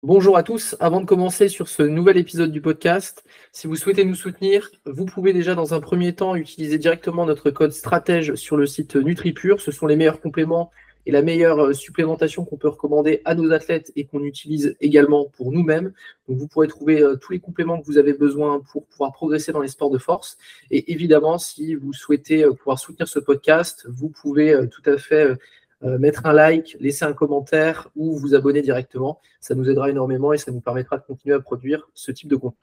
Bonjour à tous. Avant de commencer sur ce nouvel épisode du podcast, si vous souhaitez nous soutenir, vous pouvez déjà dans un premier temps utiliser directement notre code stratège sur le site NutriPure. Ce sont les meilleurs compléments et la meilleure supplémentation qu'on peut recommander à nos athlètes et qu'on utilise également pour nous-mêmes. Donc vous pourrez trouver tous les compléments que vous avez besoin pour pouvoir progresser dans les sports de force. Et évidemment, si vous souhaitez pouvoir soutenir ce podcast, vous pouvez tout à fait mettre un like, laisser un commentaire ou vous abonner directement. Ça nous aidera énormément et ça nous permettra de continuer à produire ce type de contenu.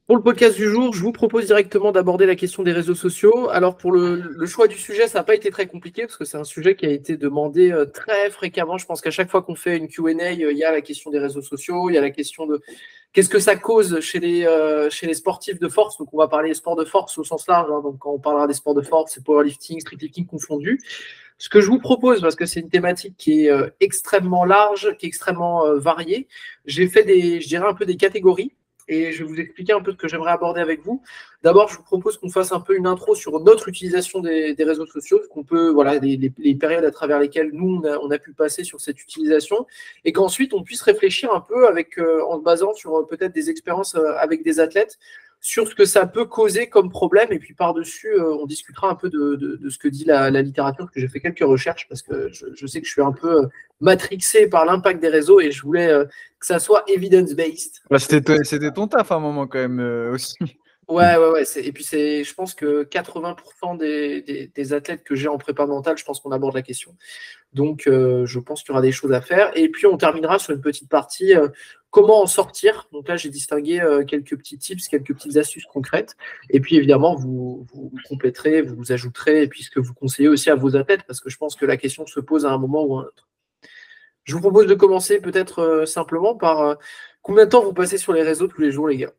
Pour le podcast du jour, je vous propose directement d'aborder la question des réseaux sociaux. Alors pour le choix du sujet, ça n'a pas été très compliqué parce que c'est un sujet qui a été demandé très fréquemment. Je pense qu'à chaque fois qu'on fait une Q&A, il y a la question des réseaux sociaux, il y a la question de qu'est-ce que ça cause chez les sportifs de force. Donc on va parler des sports de force au sens large. Donc quand on parlera des sports de force, c'est powerlifting, streetlifting confondus. Ce que je vous propose, parce que c'est une thématique qui est extrêmement large, qui est extrêmement variée, j'ai fait je dirais un peu des catégories et je vais vous expliquer un peu ce que j'aimerais aborder avec vous. D'abord, je vous propose qu'on fasse un peu une intro sur notre utilisation des réseaux sociaux, qu'on peut, voilà, les périodes à travers lesquelles nous, on a pu passer sur cette utilisation et qu'ensuite, on puisse réfléchir un peu en se basant sur peut-être des expériences avec des athlètes sur ce que ça peut causer comme problème. Et puis par-dessus, on discutera un peu de ce que dit la littérature, parce que j'ai fait quelques recherches, parce que je sais que je suis un peu matrixé par l'impact des réseaux et je voulais que ça soit evidence-based. Bah, c'était ton taf à un moment quand même aussi. Ouais. Et puis je pense que 80% des athlètes que j'ai en prépa mentale, je pense qu'on aborde la question. Donc, je pense qu'il y aura des choses à faire. Et puis, on terminera sur une petite partie comment en sortir. Donc là, j'ai distingué quelques petits tips, quelques petites astuces concrètes. Et puis, évidemment, vous compléterez, vous ajouterez, et puis ce que vous conseillez aussi à vos athlètes, parce que je pense que la question se pose à un moment ou à un autre. Je vous propose de commencer peut-être simplement par combien de temps vous passez sur les réseaux tous les jours, les gars?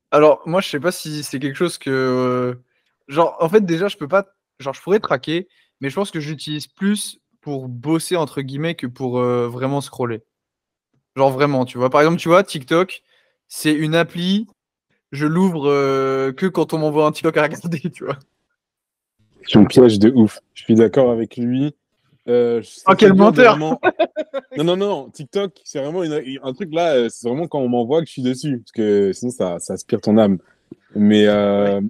Alors, moi, je sais pas si c'est quelque chose que. Genre, en fait, déjà, je peux pas. Genre, je pourrais traquer, mais je pense que j'utilise plus pour bosser, entre guillemets, que pour vraiment scroller. Genre, vraiment, tu vois. Par exemple, tu vois, TikTok, c'est une appli, je l'ouvre que quand on m'envoie un TikTok à regarder, tu vois. C'est un piège de ouf. Je suis d'accord avec lui. Oh, quel menteur! Vraiment... Non. TikTok, c'est vraiment un truc là, c'est vraiment quand on m'envoie que je suis dessus. Parce que sinon, ça aspire ton âme. Mais en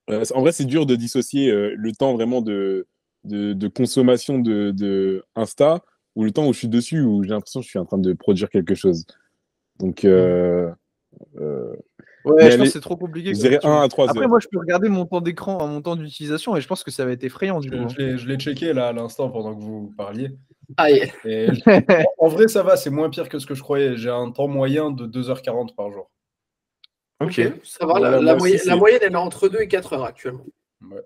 vrai, c'est dur de dissocier le temps vraiment de consommation de Insta ou le temps où je suis dessus, où j'ai l'impression que je suis en train de produire quelque chose. Donc, Ouais, je pense que c'est trop compliqué. Je dirais 1 à 3 heures. Après, moi, je peux regarder mon temps d'écran, mon temps d'utilisation, et je pense que ça va être effrayant du coup. Je l'ai checké là à l'instant pendant que vous parliez. Aïe. Et en vrai, ça va, c'est moins pire que ce que je croyais. J'ai un temps moyen de 2h40 par jour. Ok, ça va. Voilà, la moyenne, elle est entre 2 et 4 heures actuellement. Ouais.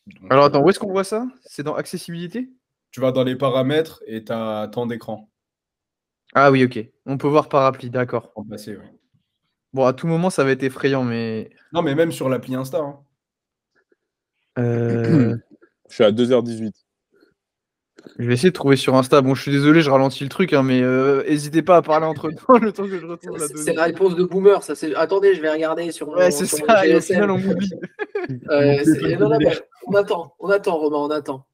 Donc, alors, attends, où est-ce qu'on voit ça? C'est dans accessibilité? Tu vas dans les paramètres et tu as temps d'écran. Ah oui, ok. On peut voir par appli, d'accord. Remplacé, oui. Bon, à tout moment, ça va être effrayant, mais. Non, mais même sur l'appli Insta. Hein. Je suis à 2h18. Je vais essayer de trouver sur Insta. Bon, je suis désolé, je ralentis le truc, hein, mais n'hésitez pas à parler entre temps le temps que je retrouve la donnée. C'est la réponse de boomer, ça. Attendez, je vais regarder sur mon, ouais, c'est sur ça, mon et au GSM. final, on m'oublie. On attend, Romain, on attend.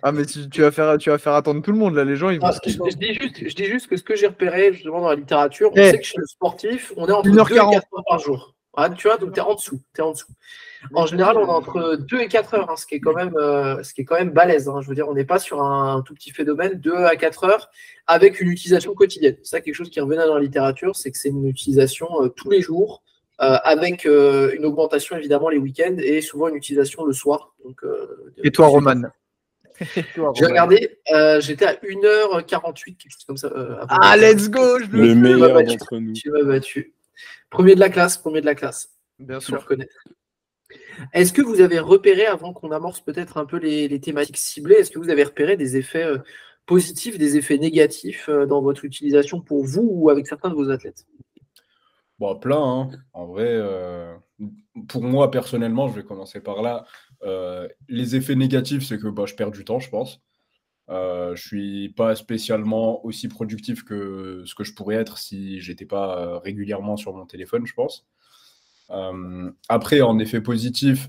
Ah, mais tu vas faire attendre tout le monde, là, les gens, ils vont je dis juste que ce que j'ai repéré, justement, dans la littérature, on sait que chez le sportif, on est entre 2 et 4 heures par jour. Ah, tu vois, donc t'es en dessous. En général, on est entre 2 et 4 heures, hein, ce qui est quand même balèze. Hein. Je veux dire, on n'est pas sur un tout petit phénomène, 2 à 4 heures, avec une utilisation quotidienne. C'est ça quelque chose qui revenait dans la littérature, c'est que c'est une utilisation tous les jours, avec une augmentation évidemment les week-ends et souvent une utilisation le soir. Donc, et toi, Roman? J'ai regardé, j'étais à 1h48, quelque chose comme ça. Ah, let's go! Le meilleur d'entre nous. Tu m'as battu. Premier de la classe. Bien sûr. Est-ce que vous avez repéré, avant qu'on amorce peut-être un peu les thématiques ciblées, est-ce que vous avez repéré des effets positifs, des effets négatifs dans votre utilisation pour vous ou avec certains de vos athlètes? Bon, plein, hein. En vrai, pour moi, personnellement, je vais commencer par là. Les effets négatifs, c'est que je perds du temps, je pense. Je suis pas spécialement aussi productif que ce que je pourrais être si j'étais pas régulièrement sur mon téléphone, je pense. Après, en effet positif,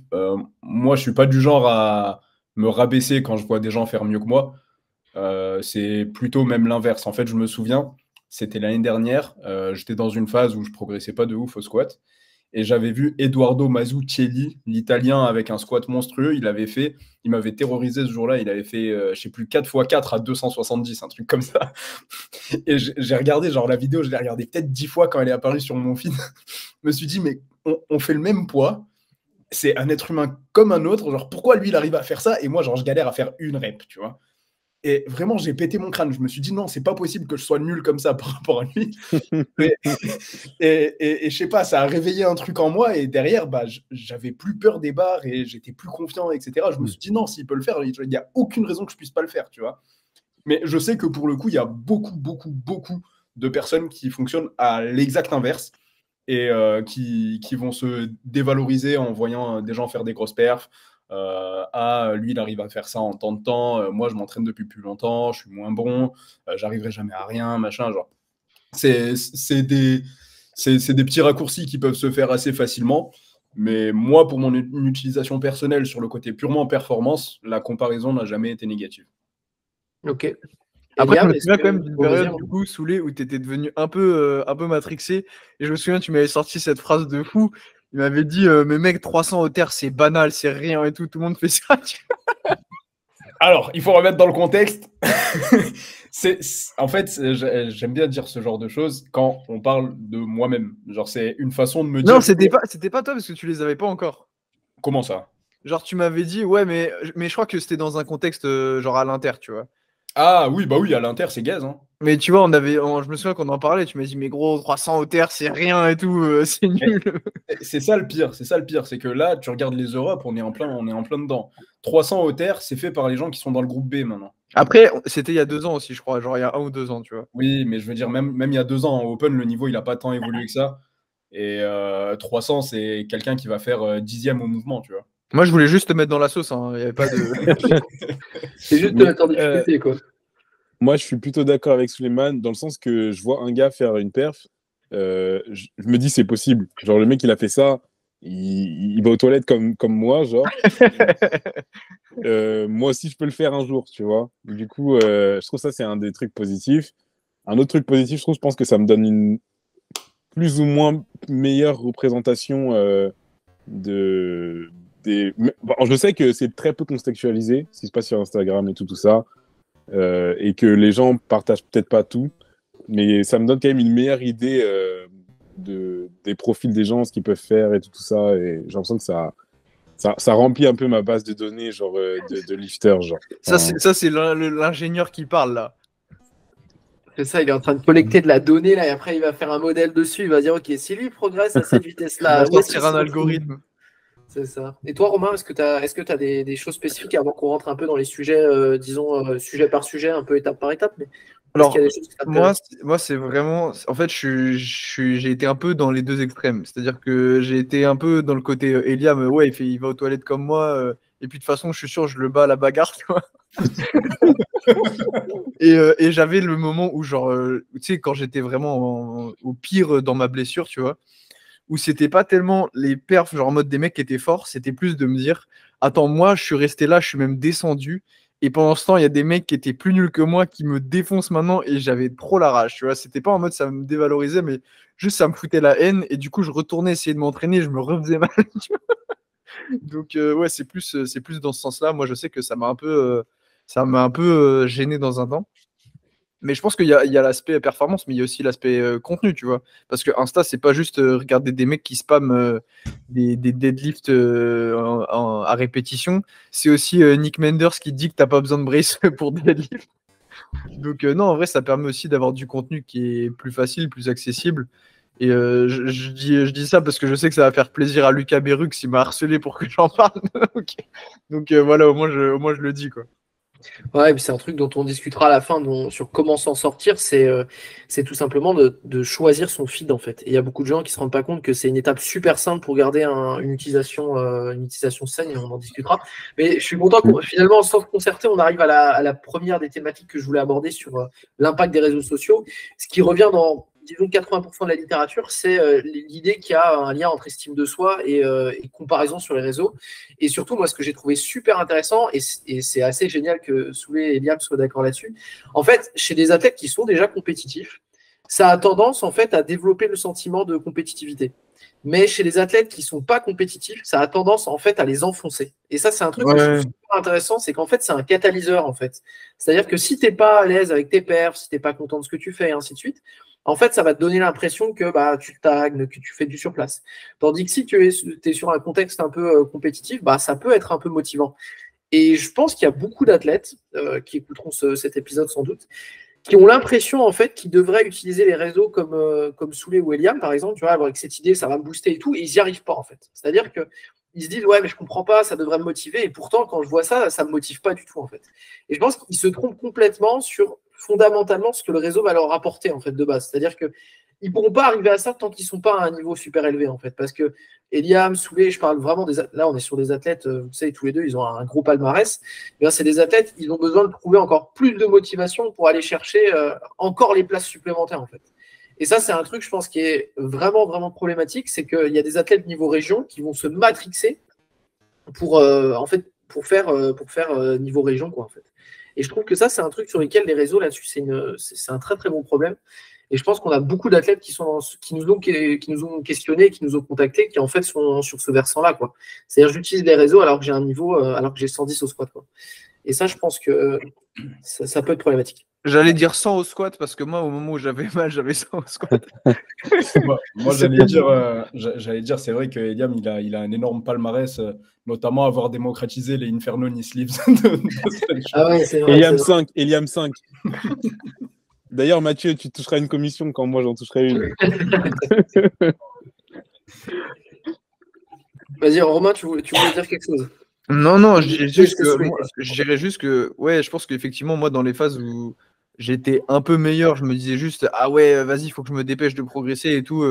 moi, je suis pas du genre à me rabaisser quand je vois des gens faire mieux que moi. C'est plutôt même l'inverse. En fait, je me souviens, c'était l'année dernière. J'étais dans une phase où je progressais pas de ouf au squat. Et j'avais vu Eduardo Mazzucchelli, l'Italien avec un squat monstrueux. Il m'avait terrorisé ce jour-là. Il avait fait, je sais plus, 4x4 à 270, un truc comme ça. Et j'ai regardé, genre la vidéo, je l'ai regardée peut-être 10 fois quand elle est apparue sur mon feed. Je me suis dit, mais on fait le même poids. C'est un être humain comme un autre. Genre, pourquoi lui, il arrive à faire ça et moi, genre, je galère à faire une rep, tu vois. Et vraiment, j'ai pété mon crâne. Je me suis dit, non, c'est pas possible que je sois nul comme ça par rapport à lui. et je sais pas, ça a réveillé un truc en moi. Et derrière, bah, j'avais plus peur des barres et j'étais plus confiant, etc. Je me suis dit, non, s'il peut le faire, il n'y a aucune raison que je puisse pas le faire, tu vois. Mais je sais que pour le coup, il y a beaucoup, beaucoup, beaucoup de personnes qui fonctionnent à l'exact inverse et qui vont se dévaloriser en voyant des gens faire des grosses perfs. Lui, il arrive à faire ça en tant de temps. Moi, je m'entraîne depuis plus longtemps, je suis moins bon, j'arriverai jamais à rien, machin. Genre, c'est des petits raccourcis qui peuvent se faire assez facilement. Mais moi, pour mon utilisation personnelle sur le côté purement performance, la comparaison n'a jamais été négative. Ok. Après, je Eliam, me souviens quand même d'une Vas-y, période, hein. du coup, Soulé, où tu étais devenu un peu matrixé. Et je me souviens, tu m'avais sorti cette phrase de fou. Il m'avait dit, mais mec, 300 au terre, c'est banal, c'est rien et tout. Tout le monde fait ça. Alors, il faut remettre dans le contexte. En fait, j'aime bien dire ce genre de choses quand on parle de moi-même. Genre, c'est une façon de me dire. Non, c'était pas toi parce que tu les avais pas encore. Comment ça? Genre, tu m'avais dit, ouais, mais je crois que c'était dans un contexte genre à l'inter, tu vois. Ah oui, bah oui, à l'Inter, c'est gaze. Hein. Mais tu vois, je me souviens qu'on en parlait. Tu m'as dit, mais gros, 300 au terre, c'est rien et tout, c'est nul. C'est ça le pire, c'est que là, tu regardes les Europes, on est en plein dedans. 300 au terre, c'est fait par les gens qui sont dans le groupe B maintenant. Après, c'était il y a 2 ans aussi, je crois. Genre, il y a 1 ou 2 ans, tu vois. Oui, mais je veux dire, même il y a 2 ans, en Open, le niveau, il n'a pas tant évolué que ça. Et 300, c'est quelqu'un qui va faire 10e au mouvement, tu vois. Moi, je voulais juste te mettre dans la sauce. Hein. Il n'y avait pas de. C'est juste te mettre en difficulté, quoi. Moi, je suis plutôt d'accord avec Suleiman dans le sens que je vois un gars faire une perf, je me dis c'est possible. Genre, le mec, il a fait ça, il va aux toilettes comme moi, genre. Moi aussi, je peux le faire un jour, tu vois. Du coup, je trouve ça, c'est un des trucs positifs. Un autre truc positif, je pense que ça me donne une plus ou moins meilleure représentation Bon, je sais que c'est très peu contextualisé, ce qui se passe sur Instagram et tout ça. Et que les gens partagent peut-être pas tout, mais ça me donne quand même une meilleure idée des profils des gens, ce qu'ils peuvent faire et tout ça. Et j'ai l'impression que ça remplit un peu ma base de données genre de lifter. Genre. Ça, c'est l'ingénieur qui parle là. C'est ça, il est en train de collecter de la donnée là, et après il va faire un modèle dessus. Il va dire, ok, si lui progresse à cette vitesse-là, Il va sortir un algorithme. C'est ça. Et toi, Romain, est-ce que tu as des choses spécifiques avant qu'on rentre un peu dans les sujets, disons, sujet par sujet, un peu étape par étape, mais alors, qu'il y a des choses qui t'intéressent? moi, c'est vraiment. En fait, j'ai été un peu dans les deux extrêmes. C'est-à-dire que j'ai été un peu dans le côté Eliam, ouais, il va aux toilettes comme moi, et puis de toute façon, je suis sûr, je le bats à la bagarre, tu vois. et j'avais le moment où, genre, tu sais, quand j'étais vraiment au pire dans ma blessure, tu vois, où c'était pas tellement les perfs, genre en mode des mecs qui étaient forts, c'était plus de me dire, attends, moi, je suis resté là, je suis même descendu. Et pendant ce temps, il y a des mecs qui étaient plus nuls que moi qui me défoncent maintenant et j'avais trop la rage, tu vois. C'était pas en mode ça me dévalorisait, mais juste ça me foutait la haine et du coup, je retournais essayer de m'entraîner, je me refaisais mal, tu vois. Donc, ouais, c'est plus dans ce sens-là. Moi, je sais que ça m'a un peu gêné dans un temps. Mais je pense qu'il y a l'aspect performance, mais il y a aussi l'aspect contenu, tu vois. Parce que Insta, c'est pas juste regarder des mecs qui spamment des deadlifts à répétition. C'est aussi Nick Menders qui dit que t'as pas besoin de brace pour deadlift. Donc non, en vrai, ça permet aussi d'avoir du contenu qui est plus facile, plus accessible. Et je dis ça parce que je sais que ça va faire plaisir à Lucas Berux qui m'a harcelé pour que j'en parle. Okay. Donc voilà, au moins je le dis, quoi. Ouais, et puis c'est un truc dont on discutera à la fin sur comment s'en sortir, c'est tout simplement de choisir son feed en fait. Et il y a beaucoup de gens qui se rendent pas compte que c'est une étape super simple pour garder une utilisation saine et on en discutera. Mais je suis content qu'on finalement, sans se concerter, on arrive à la première des thématiques que je voulais aborder sur l'impact des réseaux sociaux. Ce qui revient dans, disons, 80% de la littérature, c'est l'idée qu'il y a un lien entre estime de soi et comparaison sur les réseaux. Et surtout, moi, ce que j'ai trouvé super intéressant, et c'est assez génial que Soulé et Liam soient d'accord là-dessus, en fait, chez des athlètes qui sont déjà compétitifs, ça a tendance en fait à développer le sentiment de compétitivité. Mais chez les athlètes qui sont pas compétitifs, ça a tendance en fait à les enfoncer. Et ça, c'est un truc que je trouve super intéressant, c'est qu'en fait, c'est un catalyseur en fait. C'est-à-dire que si t'es pas à l'aise avec tes perfs, si t'es pas content de ce que tu fais, et ainsi de suite, en fait, ça va te donner l'impression que bah, tu stagnes, que tu fais du surplace. Tandis que si tu es sur un contexte un peu compétitif, bah, ça peut être un peu motivant. Et je pense qu'il y a beaucoup d'athlètes qui écouteront cet épisode sans doute, qui ont l'impression en fait qu'ils devraient utiliser les réseaux comme Souley ou Eliam par exemple, tu vois, avec cette idée ça va me booster et tout, et ils n'y arrivent pas en fait. C'est-à-dire que ils se disent ouais mais je comprends pas, ça devrait me motiver, et pourtant quand je vois ça, ça me motive pas du tout en fait. Et je pense qu'ils se trompent complètement sur fondamentalement ce que le réseau va leur apporter en fait de base. C'est-à-dire que ils pourront pas arriver à ça tant qu'ils sont pas à un niveau super élevé en fait, parce que Eliam, Souley, je parle vraiment là on est sur des athlètes, vous savez tous les deux ils ont un gros palmarès. C'est des athlètes, ils ont besoin de trouver encore plus de motivation pour aller chercher encore les places supplémentaires en fait. Et ça, c'est un truc, je pense, qui est vraiment, vraiment problématique, c'est qu'il y a des athlètes niveau région qui vont se matrixer pour faire niveau région, quoi, en fait. Et je trouve que ça, c'est un truc sur lequel les réseaux, là-dessus, c'est un très, très bon problème. Et je pense qu'on a beaucoup d'athlètes qui nous ont questionnés, qui nous ont contactés, qui en fait sont sur ce versant-là, quoi. C'est-à-dire, j'utilise les réseaux alors que j'ai un niveau, alors que j'ai 110 au squat, quoi. Et ça, je pense que ça peut être problématique. J'allais dire 100 au squat parce que moi, au moment où j'avais mal, j'avais 100 au squat. Moi, j'allais dire, c'est vrai que Eliam, il a un énorme palmarès, notamment avoir démocratisé les Inferno knee sleeves. Ah ouais, c'est vrai. Eliam 5. D'ailleurs, Mathieu, tu toucheras une commission quand moi j'en toucherai une. Vas-y, Romain, tu voulais dire quelque chose? Non, je dirais juste que, ouais, je pense qu'effectivement, moi, dans les phases où j'étais un peu meilleur, je me disais juste, ah ouais, vas-y, il faut que je me dépêche de progresser et tout.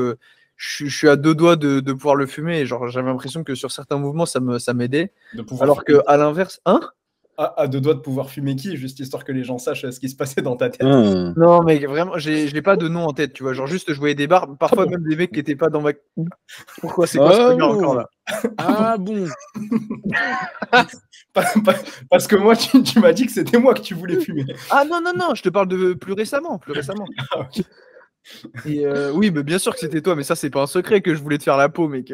Je suis à 2 doigts de pouvoir le fumer. Et genre, j'avais l'impression que sur certains mouvements, ça m'aidait. Alors qu'à l'inverse, à 2 doigts de pouvoir fumer qui, juste histoire que les gens sachent ce qui se passait dans ta tête. Non, mais vraiment, j'ai pas de nom en tête, tu vois. Genre, juste, je voyais des barres, parfois même des mecs qui étaient pas dans ma. Pourquoi c'est quoi ce truc encore là? Ah bon. Parce que moi, tu m'as dit que c'était moi que tu voulais fumer. Ah non, je te parle de plus récemment. Ah, okay. Et oui, mais bien sûr que c'était toi, mais ça, c'est pas un secret que je voulais te faire la peau, mec.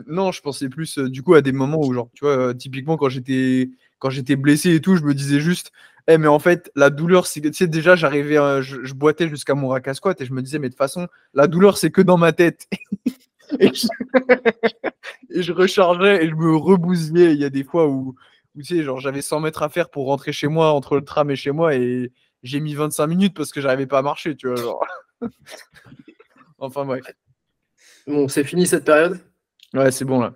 Non, je pensais plus du coup à des moments où, genre, tu vois, typiquement quand j'étais blessé et tout, je me disais juste, mais en fait, la douleur, c'est que, tu sais, déjà, j'arrivais, je boitais jusqu'à mon rack à squat et je me disais, mais de toute façon, la douleur, c'est que dans ma tête. et je rechargeais et je me rebousillais. Il y a des fois où tu sais, genre, j'avais 100 mètres à faire pour rentrer chez moi, entre le tram et chez moi, et j'ai mis 25 minutes parce que j'arrivais pas à marcher, tu vois, genre. Enfin, bref. Bon, c'est fini cette période? Ouais, c'est bon, là.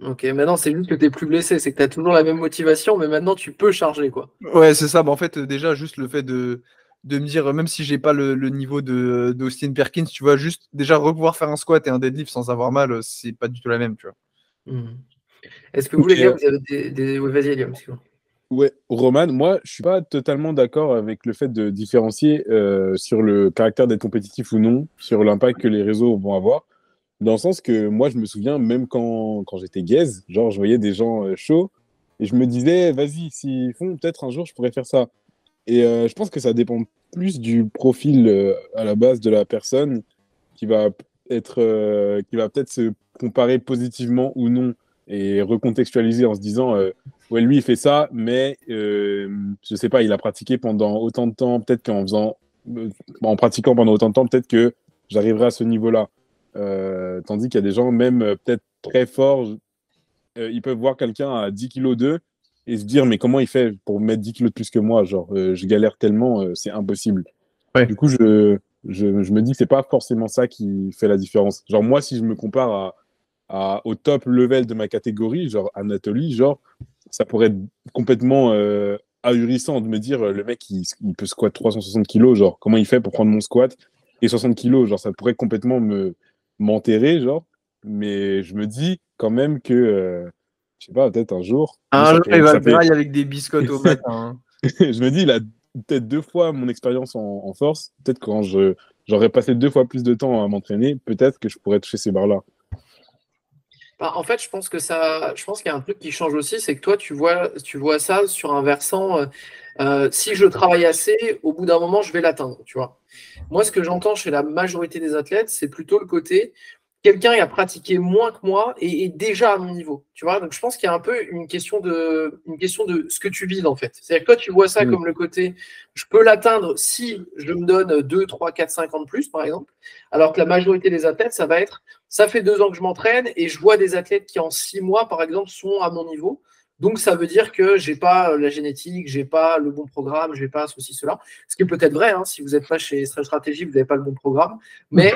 Ok, maintenant, c'est juste que tu n'es plus blessé. C'est que tu as toujours la même motivation, mais maintenant, tu peux charger, quoi. Ouais, c'est ça. Bah, en fait, déjà, juste le fait de me dire, même si j'ai pas le niveau d'Austin Perkins, tu vois, juste déjà pouvoir faire un squat et un deadlift sans avoir mal, c'est pas du tout la même, tu vois. Est-ce que vous, les gars, vous avez des... Ouais, vas-y, Eliam, excuse-moi. Ouais, Roman, moi, je suis pas totalement d'accord avec le fait de différencier sur le caractère d'être compétitif ou non, sur l'impact que les réseaux vont avoir. Dans le sens que moi, je me souviens, même quand j'étais gaze, genre, je voyais des gens chauds et je me disais, vas-y, s'ils font, peut-être un jour, je pourrais faire ça. Et je pense que ça dépend plus du profil à la base de la personne qui va peut-être se comparer positivement ou non et recontextualiser en se disant ouais, lui il fait ça, mais je sais pas, il a pratiqué pendant autant de temps, peut-être en pratiquant pendant autant de temps, peut-être que j'arriverai à ce niveau-là. Tandis qu'il y a des gens même peut-être très forts, ils peuvent voir quelqu'un à 10 kg d'eux et se dire mais comment il fait pour mettre 10 kg de plus que moi, genre je galère tellement, c'est impossible. Ouais. Du coup je me dis que c'est pas forcément ça qui fait la différence. Genre moi si je me compare au top level de ma catégorie, genre Anatoly, genre ça pourrait être complètement ahurissant de me dire le mec il peut squat 360 kilos, genre comment il fait pour prendre mon squat et 60 kilos, genre ça pourrait complètement m'enterrer, genre. Mais je me dis quand même que je sais pas, peut-être un jour. Un jour, il va le grailler avec des biscottes au matin. Hein. Je me dis, il a peut-être 2 fois mon expérience en force. Peut-être quand j'aurais passé 2 fois plus de temps à m'entraîner, peut-être que je pourrais toucher ces barres-là. Bah, en fait, je pense qu'il y a un truc qui change aussi, c'est que toi, tu vois ça sur un versant. Si je travaille assez, au bout d'un moment, je vais l'atteindre, tu vois. Moi, ce que j'entends chez la majorité des athlètes, c'est plutôt le côté quelqu'un qui a pratiqué moins que moi et est déjà à mon niveau, tu vois. Donc, je pense qu'il y a un peu une question de ce que tu vises, en fait. C'est-à-dire que toi, tu vois ça comme le côté, je peux l'atteindre si je me donne 2, 3, 4, 5 ans de plus, par exemple. Alors que la majorité des athlètes, ça va être, ça fait 2 ans que je m'entraîne et je vois des athlètes qui, en 6 mois, par exemple, sont à mon niveau. Donc, ça veut dire que j'ai pas la génétique, j'ai pas le bon programme, j'ai pas ceci, cela. Ce qui est peut-être vrai, hein, si vous n'êtes pas chez Stretch Strategy, vous n'avez pas le bon programme. Mais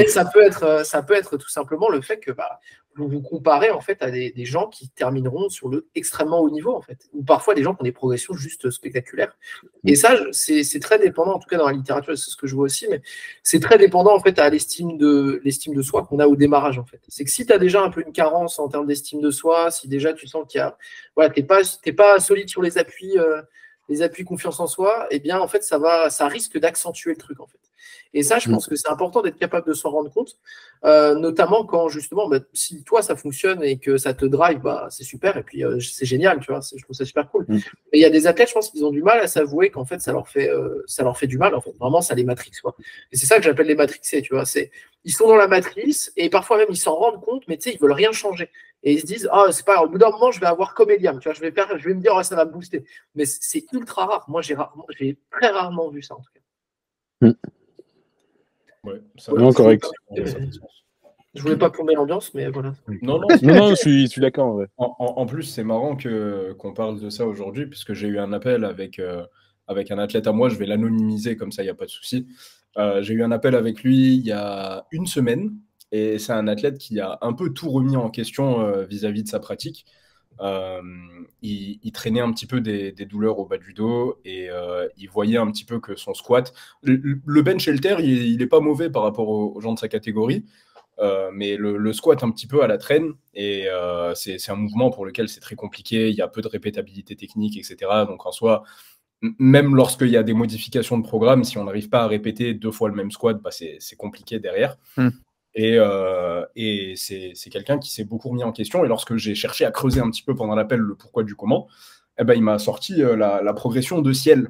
ça peut être tout simplement le fait que vous vous comparez en fait à des gens qui termineront sur le extrêmement haut niveau en fait, ou parfois des gens qui ont des progressions juste spectaculaires. Et ça, c'est très dépendant, en tout cas dans la littérature, c'est ce que je vois aussi, mais c'est très dépendant en fait à l'estime de soi qu'on a au démarrage en fait. C'est que si tu as déjà un peu une carence en termes d'estime de soi, si déjà tu sens qu'il y a, voilà, t'es pas solide sur les appuis confiance en soi, eh bien en fait ça risque d'accentuer le truc en fait. Et ça, je pense que c'est important d'être capable de s'en rendre compte, notamment quand justement, si toi ça fonctionne et que ça te drive, c'est super et puis c'est génial, tu vois, je trouve ça super cool. Mais il y a des athlètes, je pense qu'ils ont du mal à s'avouer qu'en fait ça leur fait du mal, en fait, vraiment ça les matrixe quoi. Et c'est ça que j'appelle les matrixés, tu vois, ils sont dans la matrice et parfois même ils s'en rendent compte, mais tu sais, ils veulent rien changer. Et ils se disent, c'est pas, au bout d'un moment, je vais avoir comme Eliam, tu vois, je vais me dire, ça va me booster. Mais c'est ultra rare. Moi, j'ai très rarement vu ça, en tout cas. Ouais, non, correct. Je voulais pas plomber l'ambiance, mais voilà. Non, je suis d'accord, en vrai. En plus, c'est marrant qu'on parle de ça aujourd'hui, puisque j'ai eu un appel avec un athlète à moi, je vais l'anonymiser, comme ça, il n'y a pas de souci. J'ai eu un appel avec lui il y a une semaine, et c'est un athlète qui a un peu tout remis en question vis-à-vis de sa pratique. Il traînait un petit peu des douleurs au bas du dos et il voyait un petit peu que son squat, le bench et le terre, il est pas mauvais par rapport aux gens de sa catégorie, mais le squat un petit peu à la traîne et c'est un mouvement pour lequel c'est très compliqué, il y a peu de répétabilité technique, etc. Donc en soi, même lorsqu'il y a des modifications de programme, si on n'arrive pas à répéter 2 fois le même squat, c'est compliqué derrière. Et c'est quelqu'un qui s'est beaucoup remis en question. Et lorsque j'ai cherché à creuser un petit peu pendant l'appel le pourquoi du comment, il m'a sorti la progression de Ciel.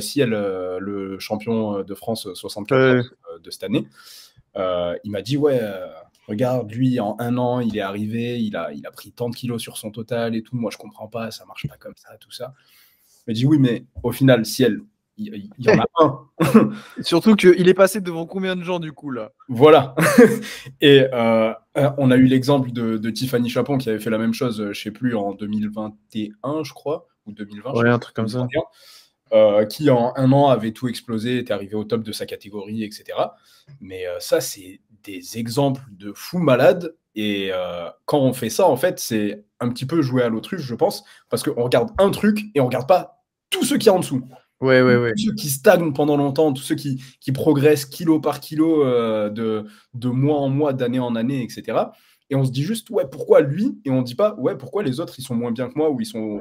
Ciel, le champion de France 64 de cette année. Il m'a dit, regarde, lui, en 1 an, il est arrivé, il a pris tant de kilos sur son total et tout. Moi, je comprends pas, ça marche pas comme ça, tout ça. Il m'a dit, oui, mais au final, Ciel, il y en a un. Surtout qu'il est passé devant combien de gens du coup là? Voilà. Et on a eu l'exemple de Tiffany Chapon qui avait fait la même chose, je ne sais plus, en 2021, je crois, ou 2020. Ouais, un truc comme ça. Qui en 1 an avait tout explosé, était arrivé au top de sa catégorie, etc. Mais ça, c'est des exemples de fous malades. Et quand on fait ça, en fait, c'est un petit peu jouer à l'autruche, je pense, parce qu'on regarde un truc et on ne regarde pas tout ce qu'il y a en dessous. Ouais. Tous ceux qui stagnent pendant longtemps, tous ceux qui progressent kilo par kilo de mois en mois, d'année en année, etc. Et on se dit juste, pourquoi lui? Et on ne dit pas, pourquoi les autres, ils sont moins bien que moi ou ils sont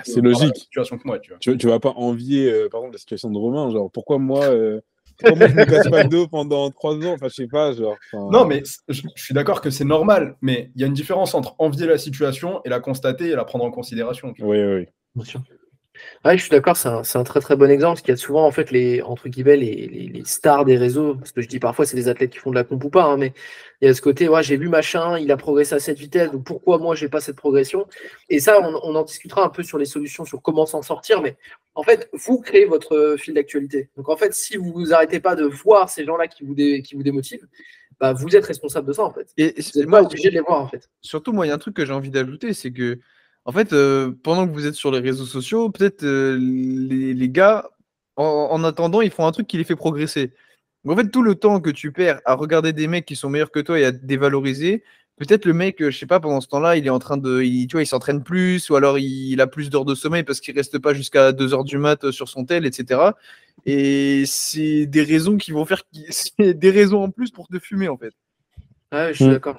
c'est logique. Situation que moi, tu vois. Tu vas pas envier, par exemple, la situation de Romain, genre, pourquoi moi, je me casse pas le dos pendant 3 ans? Enfin, je sais pas, genre. Non, mais je suis d'accord que c'est normal, mais il y a une différence entre envier la situation et la constater et la prendre en considération. Oui. Bien sûr. Ouais, je suis d'accord, c'est un très très bon exemple, parce qu'il y a souvent en fait entre guillemets les stars des réseaux, parce que je dis parfois c'est des athlètes qui font de la comp ou pas, hein, mais il y a ce côté, j'ai vu machin, il a progressé à cette vitesse, donc pourquoi moi j'ai pas cette progression? Et ça, on en discutera un peu sur les solutions, sur comment s'en sortir, mais en fait, vous créez votre fil d'actualité. Donc en fait, si vous arrêtez pas de voir ces gens-là qui vous démotivent, vous êtes responsable de ça en fait. Et vous n'êtes pas obligé de les voir en fait. Surtout, moi, il y a un truc que j'ai envie d'ajouter, c'est que en fait, pendant que vous êtes sur les réseaux sociaux, peut-être les gars, en attendant, ils font un truc qui les fait progresser. Donc, en fait, tout le temps que tu perds à regarder des mecs qui sont meilleurs que toi et à te dévaloriser, peut-être le mec, je sais pas, pendant ce temps-là, il est en train de, tu vois, il s'entraîne plus, ou alors il a plus d'heures de sommeil parce qu'il reste pas jusqu'à 2h du mat sur son tel, etc. Et c'est des raisons qui vont faire, c'est des raisons en plus pour te fumer, en fait. Ouais, je suis d'accord.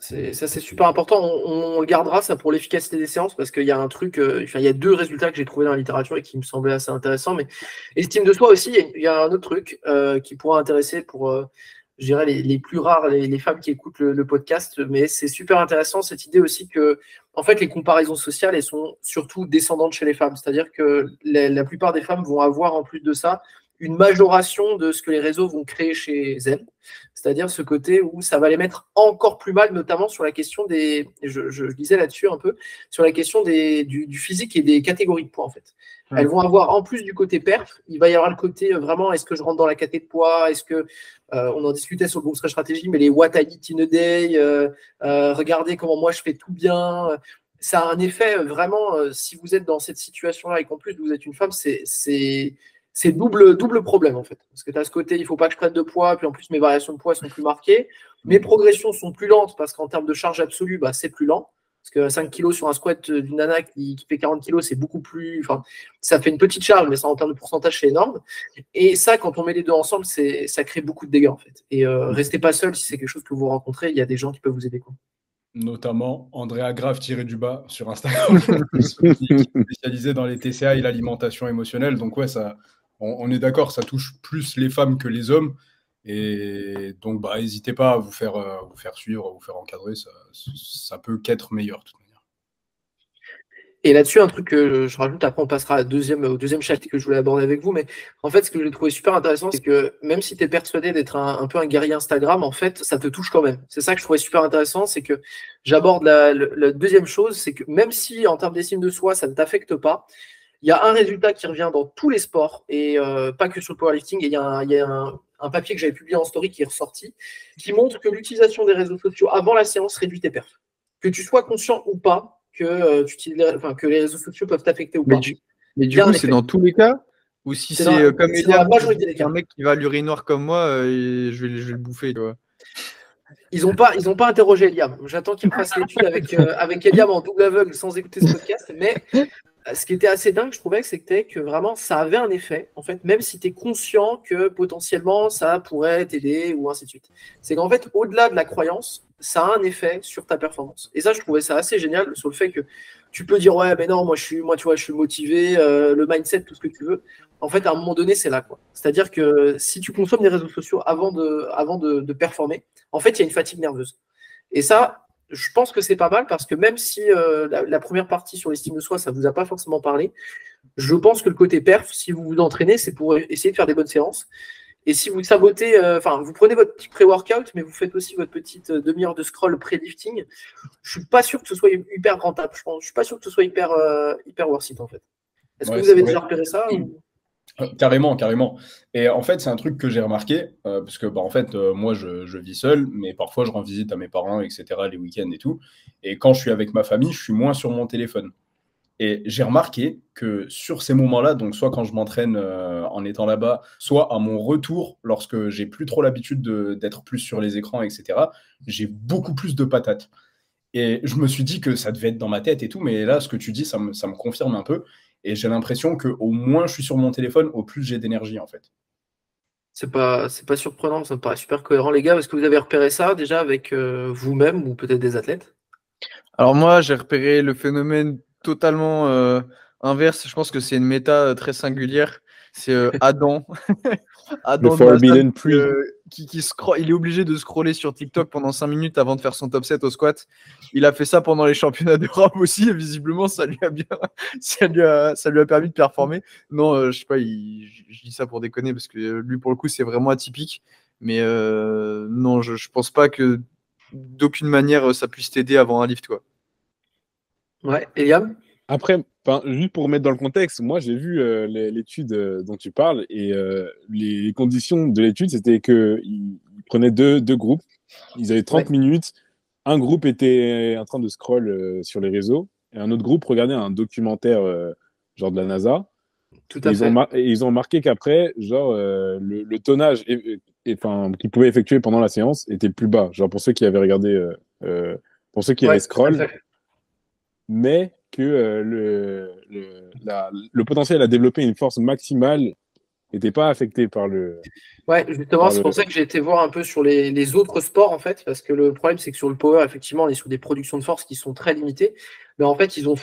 Ça, c'est super important. On le gardera, ça, pour l'efficacité des séances, parce qu'il y a un truc, il y a 2 résultats que j'ai trouvés dans la littérature et qui me semblaient assez intéressants. Mais estime de soi aussi, il y a un autre truc qui pourra intéresser pour je dirais, les plus rares, les femmes qui écoutent le podcast, mais c'est super intéressant cette idée aussi que, en fait, les comparaisons sociales, elles sont surtout descendantes chez les femmes. C'est-à-dire que la plupart des femmes vont avoir, en plus de ça, une majoration de ce que les réseaux vont créer chez elles. C'est-à-dire ce côté où ça va les mettre encore plus mal, notamment sur la question des, je disais là-dessus un peu, sur la question du physique et des catégories de poids, en fait. Elles vont avoir, en plus du côté perf, il va y avoir le côté vraiment, est-ce que je rentre dans la catégorie de poids, est-ce que, on en discutait sur le Bourse Stratégie, mais les what I eat in a day, regardez comment moi je fais tout bien. Ça a un effet vraiment, si vous êtes dans cette situation-là et qu'en plus vous êtes une femme, c'est double problème en fait. Parce que tu as ce côté, il ne faut pas que je prenne de poids, puis en plus mes variations de poids sont plus marquées. Mes progressions sont plus lentes parce qu'en termes de charge absolue, bah, c'est plus lent. Parce que 5 kg sur un squat d'une nana qui fait 40 kg, c'est beaucoup plus. Enfin, ça fait une petite charge, mais ça en termes de pourcentage, c'est énorme. Et ça, quand on met les deux ensemble, ça crée beaucoup de dégâts en fait. Et restez pas seul si c'est quelque chose que vous rencontrez, il y a des gens qui peuvent vous aider, quoi. Notamment Andrea Grave tiré-du-bas sur Instagram, qui est spécialisé dans les TCA et l'alimentation émotionnelle. Donc ouais, on est d'accord, ça touche plus les femmes que les hommes. Et donc, bah, n'hésitez pas à vous faire suivre, à vous faire encadrer, ça peut qu'être meilleur de toute manière. Et là-dessus, un truc que je rajoute, après on passera au deuxième chapitre que je voulais aborder avec vous, mais en fait, ce que j'ai trouvé super intéressant, c'est que même si tu es persuadé d'être un peu un guerrier Instagram, en fait, ça te touche quand même. C'est ça que je trouvais super intéressant, c'est que j'aborde la deuxième chose, c'est que même si en termes d'estime de soi, ça ne t'affecte pas, il y a un résultat qui revient dans tous les sports, et pas que sur le powerlifting, et il y a un papier que j'avais publié en story qui est ressorti, qui montre que l'utilisation des réseaux sociaux avant la séance réduit tes perfs. Que tu sois conscient ou pas que les réseaux sociaux peuvent t'affecter ou pas. Mais du coup, c'est dans tous les cas? Ou si c'est comme dans la majorité des cas. un mec qui va à l'urinoir comme moi, je vais le bouffer, tu vois. Ils n'ont pas interrogé Eliam. J'attends qu'il me fasse l'étude avec Eliam en double aveugle sans écouter ce podcast. Mais ce qui était assez dingue, je trouvais, c'était que vraiment ça avait un effet, en fait, même si tu es conscient que potentiellement ça pourrait t'aider ou ainsi de suite. C'est qu'en fait, au-delà de la croyance, ça a un effet sur ta performance. Et ça, je trouvais ça assez génial sur le fait que tu peux dire ouais, mais non, moi tu vois, je suis motivé, le mindset, tout ce que tu veux. En fait, à un moment donné, c'est là, quoi. C'est-à-dire que si tu consommes les réseaux sociaux avant de performer, en fait, il y a une fatigue nerveuse. Et ça, je pense que c'est pas mal parce que même si la première partie sur l'estime de soi, ça ne vous a pas forcément parlé, je pense que le côté perf, si vous vous entraînez, c'est pour essayer de faire des bonnes séances. Et si vous sabotez, vous prenez votre petit pré-workout, mais vous faites aussi votre petite demi-heure de scroll pré-lifting, je suis pas sûr que ce soit hyper rentable. Je suis pas sûr que ce soit hyper worth it en fait. Est-ce que vous avez déjà repéré ça ou... Carrément. Et en fait, c'est un truc que j'ai remarqué, parce que en fait, moi, je vis seul, mais parfois, je rends visite à mes parents, etc., les week-ends et tout. Et quand je suis avec ma famille, je suis moins sur mon téléphone. Et j'ai remarqué que sur ces moments-là, donc soit quand je m'entraîne en étant là-bas, soit à mon retour, lorsque j'ai plus trop l'habitude d'être plus sur les écrans, etc., j'ai beaucoup plus de patates. Et je me suis dit que ça devait être dans ma tête et tout, mais là, ce que tu dis, ça me confirme un peu. Et j'ai l'impression qu'au moins je suis sur mon téléphone, au plus j'ai d'énergie, en fait. C'est pas surprenant, ça me paraît super cohérent, les gars. Est-ce que vous avez repéré ça déjà avec vous-même ou peut-être des athlètes? Alors moi, j'ai repéré le phénomène totalement inverse. Je pense que c'est une méta très singulière. C'est Adam. Adam Le Forbidden Tree. qui scroll, il est obligé de scroller sur TikTok pendant 5 minutes avant de faire son top 7 au squat. Il a fait ça pendant les championnats d'Europe aussi, et visiblement ça lui a permis de performer. Non, je sais pas, je dis ça pour déconner parce que lui pour le coup c'est vraiment atypique. Mais non, je pense pas que d'aucune manière ça puisse t'aider avant un lift, quoi. Ouais, Eliam? Après, juste pour remettre dans le contexte, moi j'ai vu l'étude dont tu parles et les conditions de l'étude, c'était qu'ils prenaient deux groupes, ils avaient 30 minutes, un groupe était en train de scroll sur les réseaux et un autre groupe regardait un documentaire genre de la NASA. Tout à fait. Ils ont marqué qu'après, genre le tonnage qu'ils pouvaient effectuer pendant la séance était plus bas, genre pour ceux qui avaient regardé, pour ceux qui avaient scroll, mais que le potentiel à développer une force maximale n'était pas affecté par le... Ouais, justement, c'est pour ça que j'ai été voir un peu sur les autres sports, en fait, parce que le problème, c'est que sur le power, effectivement, on est sur des productions de force qui sont très limitées. Mais en fait, ils ont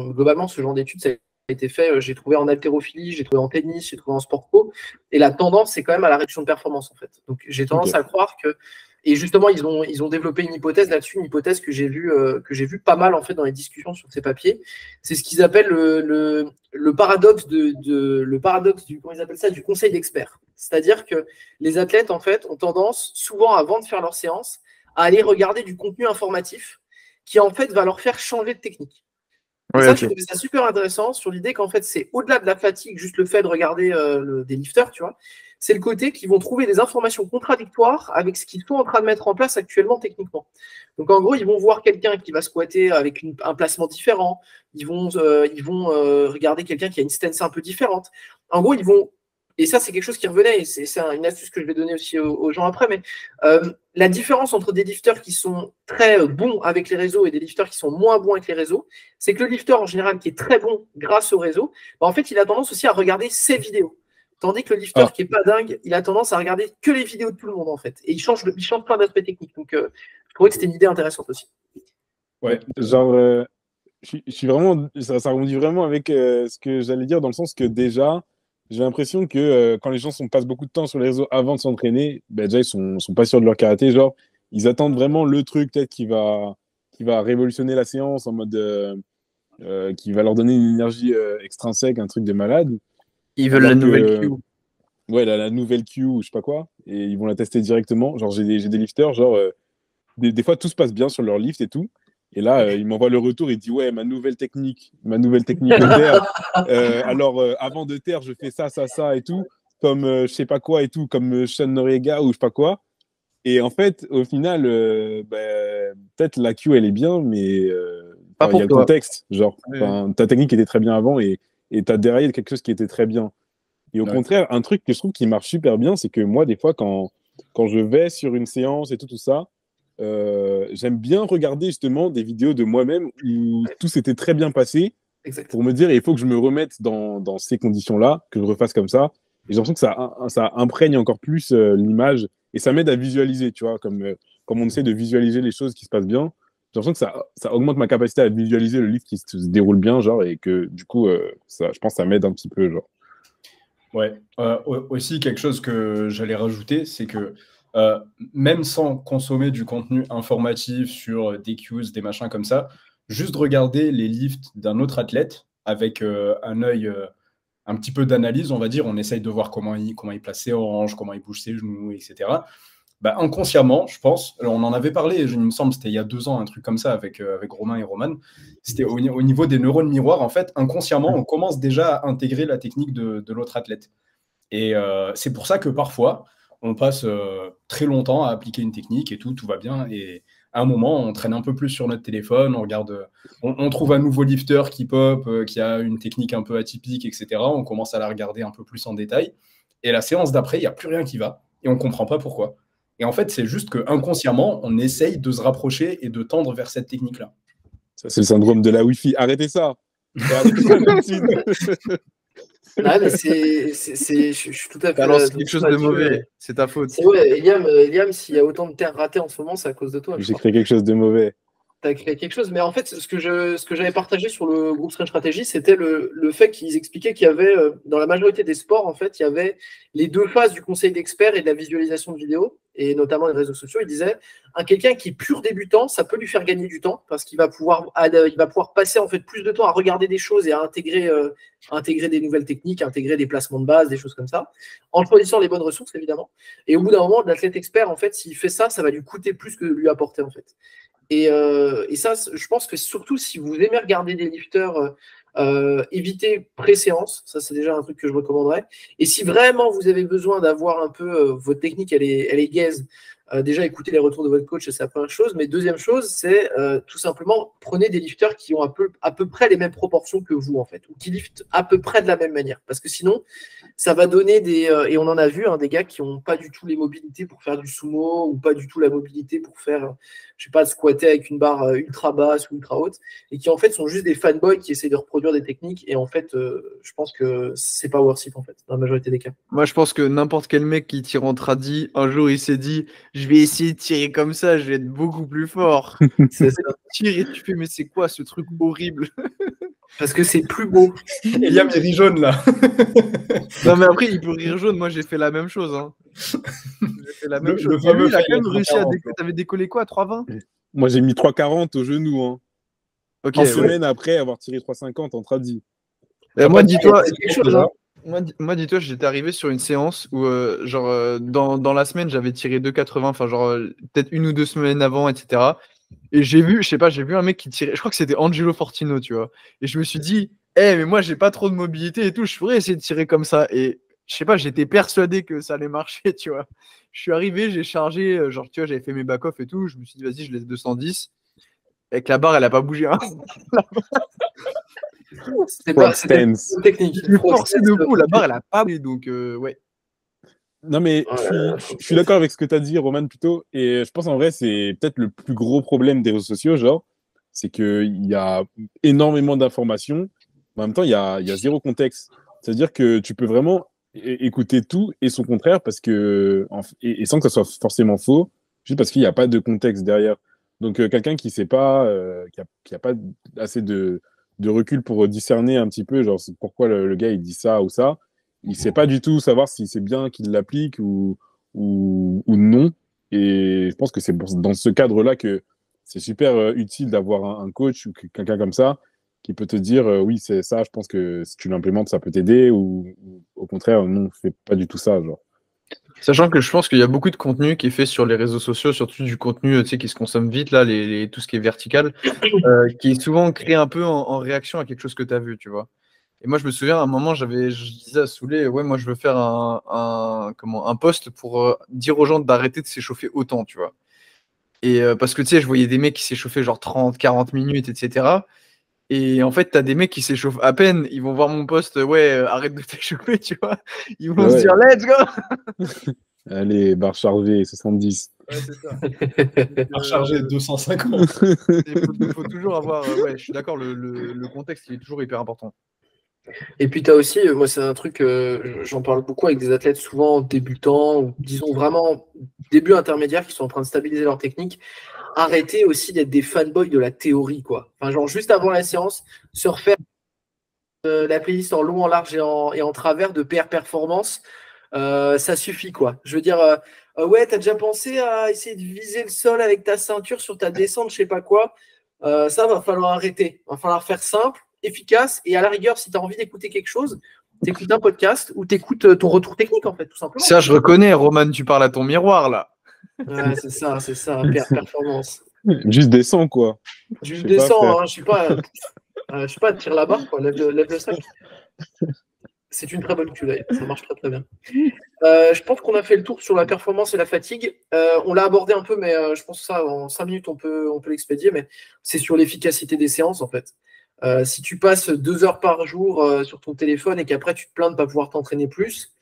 globalement, ce genre d'études, ça a été fait, j'ai trouvé en haltérophilie, j'ai trouvé en tennis, j'ai trouvé en sport co. Et la tendance, c'est quand même à la réduction de performance, en fait. Donc, j'ai tendance à croire que. Et justement, ils ont développé une hypothèse là-dessus, une hypothèse que j'ai vu pas mal en fait dans les discussions sur ces papiers. C'est ce qu'ils appellent le paradoxe le paradoxe comment ils appellent ça, du conseil d'experts. C'est-à-dire que les athlètes en fait ont tendance souvent avant de faire leur séance à aller regarder du contenu informatif qui en fait va leur faire changer de technique. Et ça, je trouvais ça super intéressant sur l'idée qu'en fait, c'est au-delà de la fatigue, juste le fait de regarder des lifters, tu vois. C'est le côté qu'ils vont trouver des informations contradictoires avec ce qu'ils sont en train de mettre en place actuellement techniquement. Donc, en gros, ils vont voir quelqu'un qui va squatter avec un placement différent. Ils vont regarder quelqu'un qui a une stance un peu différente. En gros, ils vont. Et ça, c'est quelque chose qui revenait, et c'est une astuce que je vais donner aussi aux gens après, mais la différence entre des lifters qui sont très bons avec les réseaux et des lifters qui sont moins bons avec les réseaux, c'est que le lifter, en général, qui est très bon grâce au réseau, en fait, il a tendance aussi à regarder ses vidéos. Tandis que le lifter qui est pas dingue, il a tendance à regarder que les vidéos de tout le monde, en fait. Et il change plein d'aspects techniques. Donc, je trouvais que c'était une idée intéressante aussi. Ouais, genre, je suis vraiment, ça rebondit vraiment avec ce que j'allais dire, dans le sens que déjà, j'ai l'impression que quand les gens passent beaucoup de temps sur les réseaux avant de s'entraîner, ben déjà, ils sont pas sûrs de leur karaté. Genre, ils attendent vraiment le truc peut-être qui va révolutionner la séance en mode qui va leur donner une énergie extrinsèque, un truc de malade. Ils veulent la nouvelle Q. Ouais, la nouvelle Q ou je sais pas quoi. Et ils vont la tester directement. Genre, j'ai des lifters, genre, des fois, tout se passe bien sur leur lift et tout. Et là, il m'envoie le retour, il dit ouais, ma nouvelle technique de terre. Alors, avant de terre, je fais ça et tout, comme je sais pas quoi et tout, comme Sean Noriega ou je sais pas quoi. Et en fait, au final, peut-être la Q elle est bien, mais il y a le contexte. Genre, ta technique était très bien avant et t'as déraillé quelque chose qui était très bien. Et au contraire, un truc que je trouve qui marche super bien, c'est que moi, des fois, quand je vais sur une séance et tout ça, j'aime bien regarder justement des vidéos de moi-même où tout s'était très bien passé. Exactement. Pour me dire il faut que je me remette dans ces conditions-là, que je refasse comme ça. Et j'ai l'impression que ça imprègne encore plus l'image et ça m'aide à visualiser, tu vois, comme on essaie de visualiser les choses qui se passent bien. J'ai l'impression que ça augmente ma capacité à visualiser le livre qui se déroule bien, genre, et que du coup, je pense que ça m'aide un petit peu, genre. Ouais. Aussi, quelque chose que j'allais rajouter, c'est que même sans consommer du contenu informatif sur des cues, des machins comme ça, juste regarder les lifts d'un autre athlète avec un œil un petit peu d'analyse, on va dire, on essaye de voir comment il place ses hanches, comment il bouge ses genoux, etc. Bah, inconsciemment, je pense, on en avait parlé, il me semble, c'était il y a 2 ans, un truc comme ça avec Romain et Roman, c'était au niveau des neurones miroirs, en fait, inconsciemment, on commence déjà à intégrer la technique de l'autre athlète. Et c'est pour ça que parfois, on passe très longtemps à appliquer une technique et tout va bien. Et à un moment, on traîne un peu plus sur notre téléphone, on regarde, on trouve un nouveau lifter qui pop, qui a une technique un peu atypique, etc. On commence à la regarder un peu plus en détail. Et la séance d'après, il n'y a plus rien qui va. Et on ne comprend pas pourquoi. Et en fait, c'est juste qu'inconsciemment, on essaye de se rapprocher et de tendre vers cette technique-là. Ça, c'est le syndrome de la Wi-Fi. Arrêtez ça. Arrêtez ça tout de suite. Ah, mais je suis tout à fait. Alors, c'est quelque chose de mauvais, c'est ta faute. Ouais, Eliam, s'il y a autant de terres ratées en ce moment, c'est à cause de toi. J'ai créé quelque chose de mauvais. Tu as créé quelque chose, mais en fait, ce que j'avais partagé sur le groupe Strange Strategy, c'était le fait qu'ils expliquaient qu'il y avait, dans la majorité des sports, en fait, il y avait les 2 phases du conseil d'experts et de la visualisation de vidéos, et notamment les réseaux sociaux. Ils disaient, quelqu'un qui est pur débutant, ça peut lui faire gagner du temps, parce qu'il va pouvoir passer en fait plus de temps à regarder des choses et à intégrer des nouvelles techniques, intégrer des placements de base, des choses comme ça, en choisissant les bonnes ressources, évidemment. Et au bout d'un moment, l'athlète expert, en fait, s'il fait ça, ça va lui coûter plus que lui apporter, en fait. Et ça, je pense que surtout si vous aimez regarder des lifters, évitez pré-séance. Ça, c'est déjà un truc que je recommanderais. Et si vraiment vous avez besoin d'avoir un peu votre technique, elle est gaze, déjà écoutez les retours de votre coach, c'est la première chose. Mais deuxième chose, c'est tout simplement prenez des lifters qui ont à peu près les mêmes proportions que vous, en fait, ou qui liftent à peu près de la même manière. Parce que sinon, ça va donner et on en a vu, des gars qui n'ont pas du tout les mobilités pour faire du sumo ou pas du tout la mobilité pour faire, je sais pas, squatter avec une barre ultra basse ou ultra haute et qui en fait sont juste des fanboys qui essaient de reproduire des techniques et en fait, je pense que c'est pas worth it en fait, dans la majorité des cas. Moi, je pense que n'importe quel mec qui tire en tradi, un jour il s'est dit je vais essayer de tirer comme ça, je vais être beaucoup plus fort. C'est ça. Tire et tu fais mais c'est quoi ce truc horrible? Parce que c'est plus beau. Eliam, il rit jaune, là. Non, mais après, il peut rire jaune. Moi, j'ai fait la même chose. Hein. J'ai fait la même chose. Mais lui, il a quand même réussi à décoller. T'avais décollé quoi, 3,20? Moi, j'ai mis 3,40 au genou. Hein. Ok. En semaine après avoir tiré 3,50 en tradi. Moi, dis-toi, C'est quelque chose, hein. moi, dis-toi, j'étais arrivé sur une séance où, dans la semaine, j'avais tiré 2,80, enfin, peut-être 1 ou 2 semaines avant, etc. Et j'ai vu un mec qui tirait, je crois que c'était Angelo Fortino, tu vois. Et je me suis dit, mais moi, j'ai pas trop de mobilité et tout, je pourrais essayer de tirer comme ça. Et je sais pas, j'étais persuadé que ça allait marcher, tu vois. Je suis arrivé, j'ai chargé, tu vois, j'avais fait mes back-off et tout. Je me suis dit, vas-y, je laisse 210. Et que la barre, elle a pas bougé. Hein. C'était pas Stance. technique. Je suis forcé de fou, la barre, elle a pas bougé. Donc, ouais. Non, mais je suis d'accord avec ce que tu as dit, Roman, plutôt. Et je pense en vrai, c'est peut-être le plus gros problème des réseaux sociaux, genre, c'est qu'il y a énormément d'informations. En même temps, il y a zéro contexte. C'est-à-dire que tu peux vraiment écouter tout et son contraire parce que, et sans que ça soit forcément faux, juste parce qu'il n'y a pas de contexte derrière. Donc, quelqu'un qui sait pas, qui a pas assez de recul pour discerner un petit peu, genre, pourquoi le gars il dit ça ou ça, il sait pas du tout savoir si c'est bien qu'il l'applique ou non. Et je pense que c'est dans ce cadre-là que c'est super utile d'avoir un coach ou quelqu'un comme ça qui peut te dire oui, c'est ça, je pense que si tu l'implémentes, ça peut t'aider ou au contraire, non, fais pas du tout ça. Genre. Sachant que je pense qu'il y a beaucoup de contenu qui est fait sur les réseaux sociaux, surtout du contenu qui se consomme vite, là, tout ce qui est vertical, qui est souvent créé un peu en réaction à quelque chose que tu as vu, tu vois. Et moi, je me souviens, à un moment, je disais à Soulé, ouais, moi, je veux faire un post pour dire aux gens d'arrêter de s'échauffer autant, tu vois. Et parce que, tu sais, je voyais des mecs qui s'échauffaient genre 30, 40 minutes, etc. Et en fait, t'as des mecs qui s'échauffent à peine. Ils vont voir mon post, arrête de t'échauffer, tu vois. Ils vont se dire, let's go! Allez, barre chargée, 70. Ouais, c'est ça. Recharger 250. Il faut toujours avoir. Ouais, je suis d'accord, le contexte, il est toujours hyper important. Et puis tu as aussi, moi c'est un truc, j'en parle beaucoup avec des athlètes souvent débutants, ou disons vraiment début intermédiaire qui sont en train de stabiliser leur technique. Arrêtez aussi d'être des fanboys de la théorie, quoi. Enfin, genre juste avant la séance, se refaire la playlist en long, en large et en travers de PR Performance, ça suffit, quoi. Je veux dire, ouais, t'as déjà pensé à essayer de viser le sol avec ta ceinture sur ta descente, je sais pas quoi. Ça va falloir arrêter. Va falloir faire simple, efficace, et à la rigueur, si tu as envie d'écouter quelque chose, t'écoutes un podcast ou t'écoutes ton retour technique, en fait, tout simplement. Ça, je reconnais, Roman, tu parles à ton miroir, là. Ouais, c'est ça, PR Performance. Juste descends, quoi. Je descends, hein, je suis pas à tirer la barre, quoi. Lève le sac. C'est une très bonne cul, d'ailleurs. Ça marche très très bien. Je pense qu'on a fait le tour sur la performance et la fatigue. On l'a abordé un peu, mais je pense que ça, en 5 minutes, on peut l'expédier. Mais c'est sur l'efficacité des séances, en fait. Si tu passes 2 heures par jour sur ton téléphone et qu'après tu te plains de ne pas pouvoir t'entraîner plus,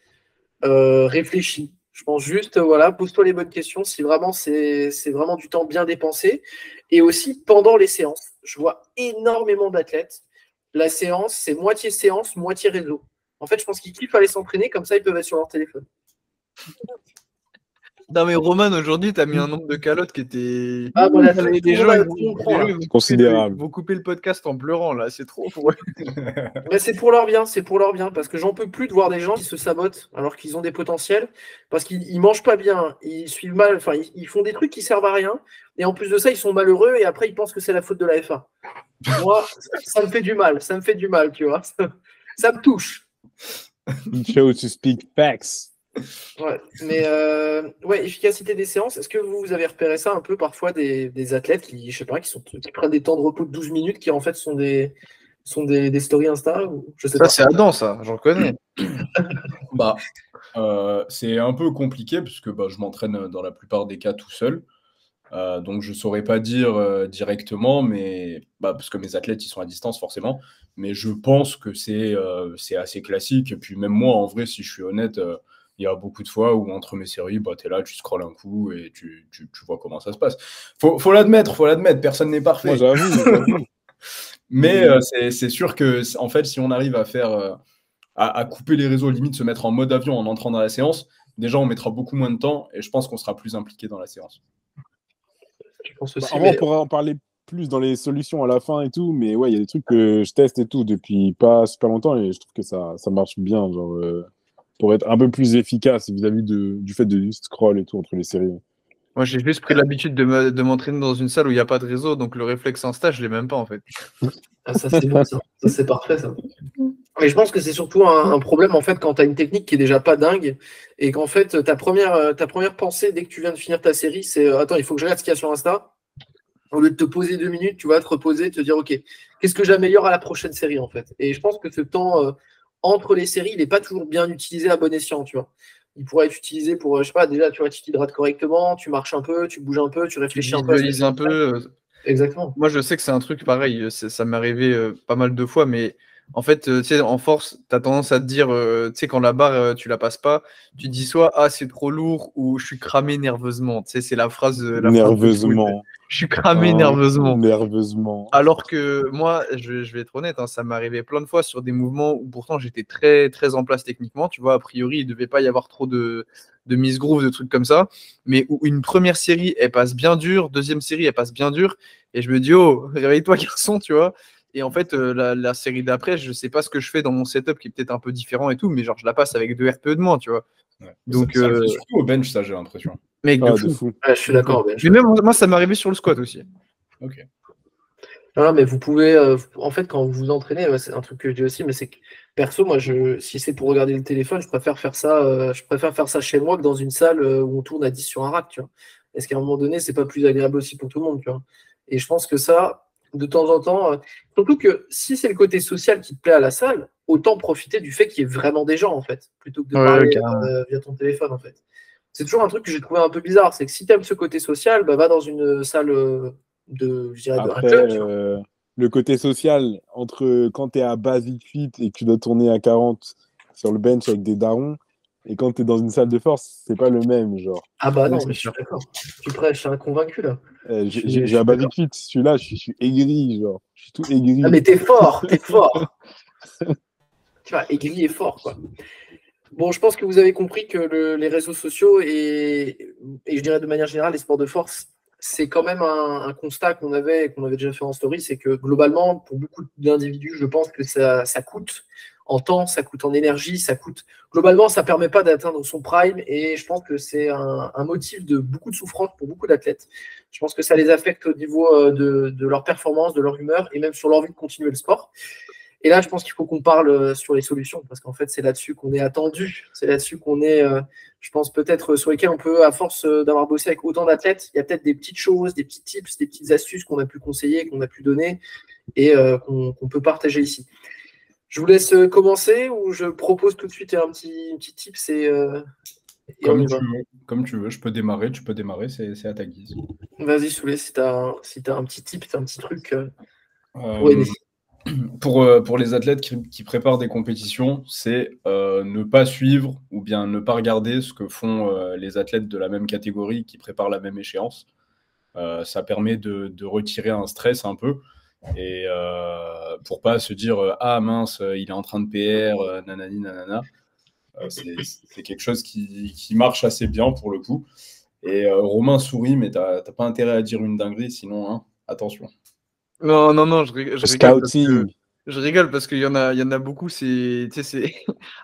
réfléchis. Je pense juste, voilà, pose-toi les bonnes questions si vraiment c'est vraiment du temps bien dépensé. Et aussi pendant les séances. Je vois énormément d'athlètes. La séance, c'est moitié séance, moitié réseau. En fait, je pense qu'ils kiffent aller s'entraîner, comme ça ils peuvent être sur leur téléphone. Non, mais Roman, aujourd'hui, tu as mis un nombre de calottes qui était. Ah, voilà, les gens, considérable. Vont couper le podcast en pleurant, là, c'est trop pour eux. Mais c'est pour leur bien, parce que j'en peux plus de voir des gens qui se sabotent alors qu'ils ont des potentiels, parce qu'ils mangent pas bien, ils suivent mal, enfin ils font des trucs qui servent à rien, et en plus de ça, ils sont malheureux et après ils pensent que c'est la faute de la F1. Moi, ça me fait du mal, tu vois. Ça me touche. Show to speak facts. Ouais, mais ouais, efficacité des séances. Est-ce que vous avez repéré ça un peu parfois des athlètes qui, je sais pas, qui prennent des temps de repos de 12 minutes qui en fait sont des stories Insta ou je sais ça, pas. c'est Adam, ça, j'en connais. C'est un peu compliqué parce que je m'entraîne dans la plupart des cas tout seul. Donc je saurais pas dire directement, mais parce que mes athlètes ils sont à distance forcément. Mais je pense que c'est assez classique. Et puis même moi, en vrai, si je suis honnête. Il y a beaucoup de fois où entre mes séries, tu es là, tu scrolles un coup et tu vois comment ça se passe. Faut l'admettre, personne n'est parfait. Moi, j'avoue. Mais c'est sûr que, en fait, si on arrive à faire, à couper les réseaux, limite se mettre en mode avion en entrant dans la séance, déjà on mettra beaucoup moins de temps et je pense qu'on sera plus impliqué dans la séance. Je pense aussi, On pourra en parler plus dans les solutions à la fin et tout, mais ouais, il y a des trucs que je teste et tout depuis pas super longtemps et je trouve que ça marche bien, genre, pour être un peu plus efficace vis-à-vis du fait de juste scroll et tout entre les séries. Moi, j'ai juste pris l'habitude de m'entraîner dans une salle où il n'y a pas de réseau, donc le réflexe Insta, je l'ai même pas en fait. Ah, ça, c'est bon, ça. Ça, c'est parfait, ça. Mais je pense que c'est surtout un problème en fait quand tu as une technique qui est déjà pas dingue et qu'en fait ta première pensée dès que tu viens de finir ta série, c'est attends, il faut que je regarde ce qu'il y a sur Insta. Au lieu de te poser 2 minutes, tu vas te reposer, te dire ok, qu'est-ce que j'améliore à la prochaine série en fait. Et je pense que ce temps entre les séries, il n'est pas toujours bien utilisé à bon escient, tu vois. Il pourrait être utilisé pour, je sais pas, déjà, tu vois, tu t'hydrates correctement, tu marches un peu, tu bouges un peu, tu Tu réfléchis un peu à ce que visualises tu un fais. peu. Exactement. Moi, je sais que c'est un truc pareil, ça m'est arrivé pas mal de fois, mais en fait, tu sais, en force, tu as tendance à te dire, tu sais, quand la barre, tu la passes pas, tu dis soit ah, c'est trop lourd ou je suis cramé nerveusement. Tu sais, c'est la phrase de fou, tu sais. Nerveusement. Je suis cramé Hein, nerveusement. nerveusement. Alors que moi, je vais être honnête, hein, ça m'est arrivé plein de fois sur des mouvements où pourtant j'étais très, très en place techniquement. Tu vois, a priori, il ne devait pas y avoir trop de miss-groove, de trucs comme ça. Mais où une première série, elle passe bien dur, deuxième série, elle passe bien dur. Et je me dis, oh, réveille-toi, garçon, tu vois. Et en fait, la série d'après, je sais pas ce que je fais dans mon setup qui est peut-être un peu différent et tout, mais genre, je la passe avec 2 RPE de moins, tu vois. Ouais. Donc, ça le fait surtout au bench, ça, j'ai l'impression. mec, Ah, de de fou. fou. Ouais, je suis d'accord. Ben, Mais même moi, ça m'est arrivé sur le squat aussi. Ok. non, mais vous pouvez, en fait, quand vous vous entraînez, c'est un truc que je dis aussi, mais c'est que perso, moi, si c'est pour regarder le téléphone, je préfère faire ça chez moi que dans une salle où on tourne à 10 sur un rack, tu vois. Est-ce qu'à un moment donné, c'est pas plus agréable aussi pour tout le monde, tu vois. Et je pense que ça, de temps en temps, surtout que si c'est le côté social qui te plaît à la salle, autant profiter du fait qu'il y ait vraiment des gens, en fait, plutôt que de Ouais, parler carrément. via ton téléphone, en fait. C'est toujours un truc que j'ai trouvé un peu bizarre, c'est que si tu aimes ce côté social, bah, va dans une salle je dirais, un Après, club, tu vois. le côté social, entre quand tu es à Basic Fit et que tu dois tourner à 40 sur le bench avec des darons, et quand tu es dans une salle de force, c'est pas le même, genre. Ah bah Ouais, non, c'est mais je suis sûr. d'accord. Tu prêches un convaincu là. Je suis J'ai un d'accord. Basic Fit, celui-là, je suis aigri, genre. Je suis tout aigri. Ah mais t'es fort, t'es fort. Tu vois, aigri et fort, quoi. Bon, je pense que vous avez compris que les réseaux sociaux et je dirais de manière générale les sports de force, c'est quand même un constat qu'on avait déjà fait en story, c'est que globalement, pour beaucoup d'individus, je pense que ça coûte en temps, ça coûte en énergie, ça coûte. Globalement, ça ne permet pas d'atteindre son prime et je pense que c'est un motif de beaucoup de souffrance pour beaucoup d'athlètes. Je pense que ça les affecte au niveau de leur performance, de leur humeur et même sur l'envie de continuer le sport. Et là, je pense qu'il faut qu'on parle sur les solutions, parce qu'en fait, c'est là-dessus qu'on est attendu. C'est là-dessus qu'on est, je pense, peut-être sur lesquels on peut, à force d'avoir bossé avec autant d'athlètes, il y a peut-être des petites choses, des petits tips, des petites astuces qu'on a pu conseiller, qu'on a pu donner et qu'on peut partager ici. Je vous laisse commencer ou je propose tout de suite un petit tips et on y va. Comme tu veux, je peux démarrer, tu peux démarrer, c'est à ta guise. Vas-y, Soulé, si tu as un petit tip, un petit truc pour Euh, aider. pour les athlètes qui préparent des compétitions, c'est ne pas suivre ou bien ne pas regarder ce que font les athlètes de la même catégorie qui préparent la même échéance. Ça permet de retirer un stress un peu et pour pas se dire ah mince, il est en train de PR, nanani nanana. C'est quelque chose qui marche assez bien pour le coup. Et Romain sourit, mais t'as pas intérêt à dire une dinguerie, sinon hein, attention. Non, je rigole parce que Scouting. je rigole parce qu'il y en a beaucoup, c'est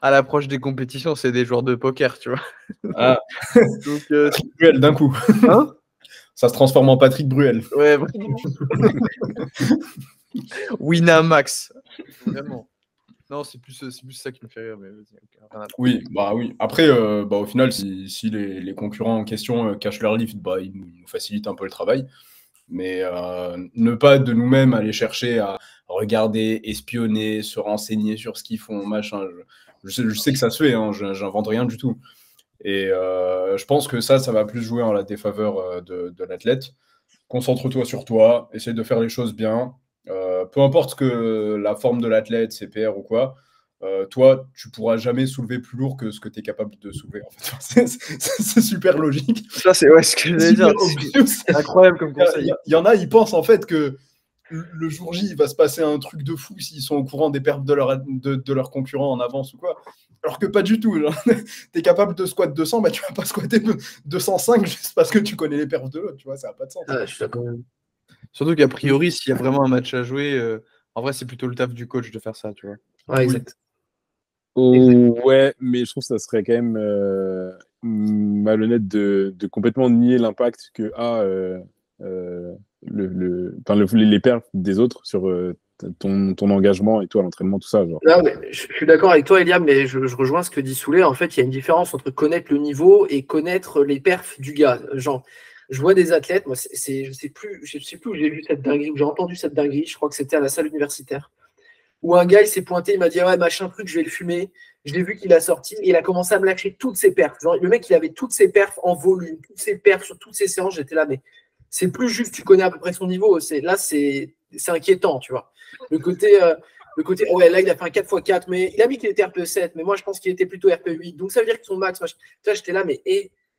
à l'approche des compétitions, c'est des joueurs de poker, tu vois. Ah, Donc, Patrick Bruel d'un coup. hein? Ça se transforme en Patrick Bruel. Ouais, vraiment. Winamax. Vraiment. Non, c'est plus ça qui me fait rire, mais vas-y, ok, rien à voir. Oui. Après, au final, si les concurrents en question cachent leur lift, ils nous facilitent un peu le travail. Mais ne pas de nous-mêmes aller chercher à regarder, espionner, se renseigner sur ce qu'ils font, machin. Je sais que ça se fait, hein, j'invente rien du tout. Et je pense que ça va plus jouer en la défaveur de l'athlète. Concentre-toi sur toi, essaye de faire les choses bien. Peu importe que la forme de l'athlète, c'est PR ou quoi, toi, tu pourras jamais soulever plus lourd que ce que tu es capable de soulever. En fait. C'est super logique. Ça, c'est ouais, ce que j'allais dire. C'est incroyable comme conseil. Il y en a, ils pensent en fait que le jour J, il va se passer un truc de fou s'ils sont au courant des perfs de leurs concurrents en avance ou quoi. Alors que pas du tout. Tu es capable de squat 200, tu vas pas squatter 205 juste parce que tu connais les perfs de l'autre. Tu vois, ça n'a pas de sens. Ah, je suis d'accord. Surtout qu'a priori, s'il y a vraiment un match à jouer, en vrai, c'est plutôt le taf du coach de faire ça, tu vois. Ouais, exact. Ouais, mais je trouve que ça serait quand même malhonnête de complètement nier l'impact que a les perfs des autres sur ton engagement et tout à l'entraînement, tout ça. Genre. Là, mais je suis d'accord avec toi, Eliam, mais je rejoins ce que dit Souley. En fait, il y a une différence entre connaître le niveau et connaître les perfs du gars. Genre, je vois des athlètes, moi, je sais plus où j'ai vu cette dinguerie, où j'ai entendu cette dinguerie, je crois que c'était à la salle universitaire, où un gars, il s'est pointé, il m'a dit, ah ouais, machin truc, je vais le fumer. Je l'ai vu qu'il a sorti et il a commencé à me lâcher toutes ses perfs. Genre, le mec, il avait toutes ses perfs en volume, toutes ses perfs sur toutes ses séances. J'étais là, mais c'est plus juste, tu connais à peu près son niveau. Là, c'est inquiétant, tu vois. Le côté, ouais, là, il a fait un 4x4, mais il a mis qu'il était RPE7, mais moi, je pense qu'il était plutôt RPE8. Donc, ça veut dire que son max, tu vois, j'étais là, mais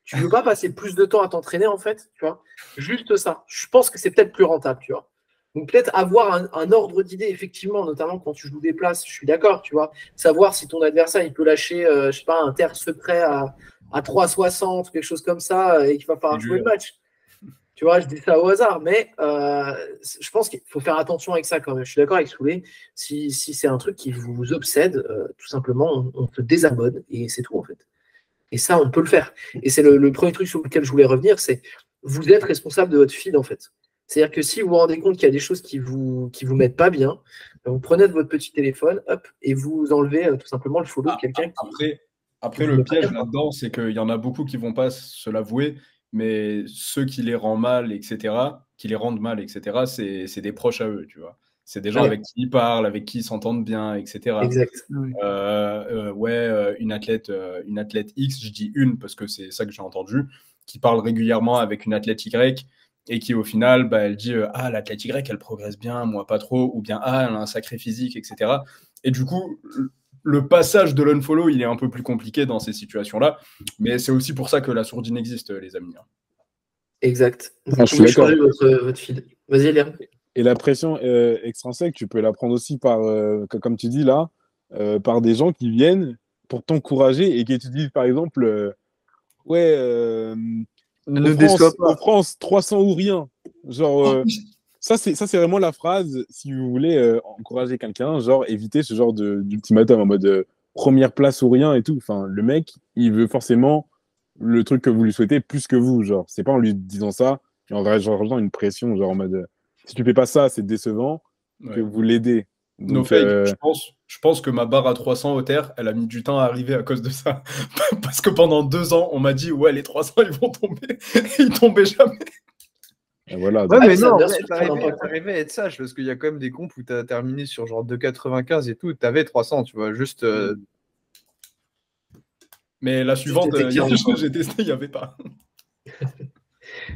tu ne veux pas passer plus de temps à t'entraîner, en fait, tu vois. Juste ça. Je pense que c'est peut-être plus rentable, tu vois. Donc, peut-être avoir un ordre d'idée, effectivement, notamment quand tu joues des places, je suis d'accord, tu vois. Savoir si ton adversaire, il peut lâcher, je sais pas, un terre secret à 3,60 ou quelque chose comme ça, et qu'il va falloir jouer le match. Tu vois, je dis ça au hasard, mais je pense qu'il faut faire attention avec ça quand même. Je suis d'accord avec Souley. Si c'est un truc qui vous obsède, tout simplement, on te désabonne et c'est tout en fait. Et ça, on peut le faire. Et c'est le premier truc sur lequel je voulais revenir, c'est vous êtes responsable de votre feed en fait. C'est-à-dire que si vous vous rendez compte qu'il y a des choses qui vous mettent pas bien, vous prenez votre petit téléphone, hop, et vous enlevez tout simplement le follow de quelqu'un qui. Après le piège là-dedans, c'est qu'il y en a beaucoup qui vont pas se l'avouer, mais ceux qui les rendent mal, etc., c'est des proches à eux, tu vois. C'est des gens avec qui ils parlent, avec qui ils s'entendent bien, etc. Exact. Une athlète X, je dis une parce que c'est ça que j'ai entendu, qui parle régulièrement avec une athlète Y et qui au final, elle dit l'athlète Y, elle progresse bien, moi pas trop, ou bien elle a un sacré physique, etc. Et du coup, le passage de l'unfollow, il est un peu plus compliqué dans ces situations-là, mais c'est aussi pour ça que la sourdine existe, les amis. Exact. Je suis d'accord. Votre feed. Vas-y, Léa. Et la pression extrinsèque, tu peux la prendre aussi par, comme tu dis là, par des gens qui viennent pour t'encourager et qui te disent, par exemple, ne déçois pas. En France, 300 ou rien. Genre, ça, c'est vraiment la phrase, si vous voulez encourager quelqu'un, genre, éviter ce genre d'ultimatum en mode première place ou rien et tout. Enfin, le mec, il veut forcément le truc que vous lui souhaitez plus que vous. Genre, c'est pas en lui disant ça, et en rajoutant une pression, genre en mode si tu fais pas ça, c'est décevant, que vous l'aidez. No fake, je pense que ma barre à 300 au terre, elle a mis du temps à arriver à cause de ça. Parce que pendant 2 ans, on m'a dit, ouais, les 300, ils vont tomber. Ils tombaient jamais. Et voilà, ouais, mais non, t'arrivais à être sage, parce qu'il y a quand même des comptes où t'as terminé sur genre 2,95 et tout, t'avais 300, tu vois, juste... Mais la suivante, j'ai testé, il n'y avait pas.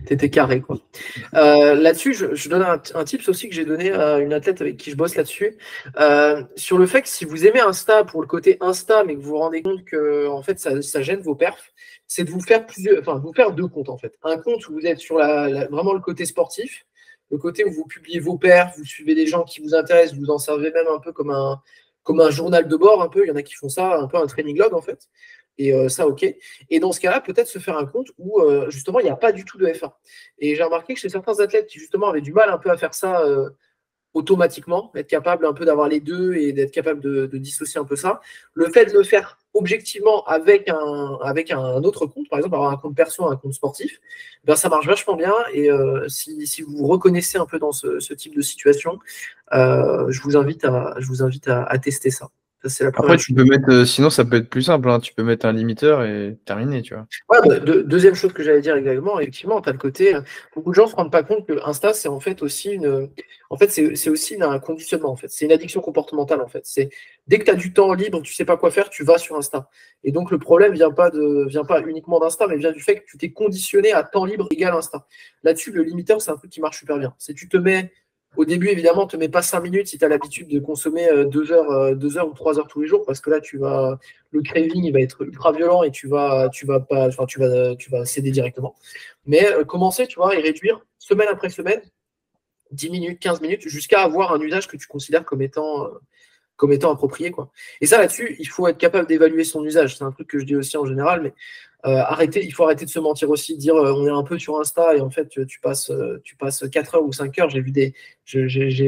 T'étais carré, quoi. Là-dessus, je donne un tips aussi que j'ai donné à une athlète avec qui je bosse là-dessus. Sur le fait que si vous aimez Insta pour le côté Insta, mais que vous vous rendez compte que en fait, ça gêne vos perfs, c'est de vous faire vous faire 2 comptes, en fait. Un compte où vous êtes sur vraiment le côté sportif, le côté où vous publiez vos perfs, vous suivez des gens qui vous intéressent, vous en servez même un peu comme un journal de bord, un peu. Il y en a qui font ça, un peu un training log, en fait. Et ça, ok. Et dans ce cas-là, peut-être se faire un compte où, justement, il n'y a pas du tout de F1. Et j'ai remarqué que chez certains athlètes qui, justement, avaient du mal un peu à faire ça automatiquement, être capable un peu d'avoir les deux et d'être capable de dissocier un peu ça, le fait de le faire objectivement avec un autre compte, par exemple, avoir un compte perso, un compte sportif, ça marche vachement bien. Et si vous vous reconnaissez un peu dans ce type de situation, je vous invite à tester ça. Après, tu peux mettre, sinon ça peut être plus simple, hein. Tu peux mettre un limiteur et terminer, tu vois. Ouais, deuxième chose que j'allais dire également, effectivement, tu as le côté, beaucoup de gens ne se rendent pas compte que Insta, c'est en fait aussi c'est aussi un conditionnement, en fait. C'est une addiction comportementale, en fait. C'est dès que tu as du temps libre, tu sais pas quoi faire, tu vas sur Insta. Et donc, le problème vient pas uniquement d'Insta, mais vient du fait que tu t'es conditionné à temps libre égal Insta. Là-dessus, le limiteur, c'est un truc qui marche super bien. C'est tu te mets au début, évidemment, ne te mets pas 5 minutes si tu as l'habitude de consommer 2 heures ou 3 heures tous les jours, parce que là, le craving il va être ultra violent et tu vas céder directement. Mais commencer, tu vois, et réduire semaine après semaine, 10 minutes, 15 minutes, jusqu'à avoir un usage que tu considères comme étant approprié, quoi. Et ça, là-dessus, il faut être capable d'évaluer son usage. C'est un truc que je dis aussi en général, mais Il faut arrêter de se mentir aussi, de dire on est un peu sur Insta et en fait tu passes 4 heures ou 5 heures. J'ai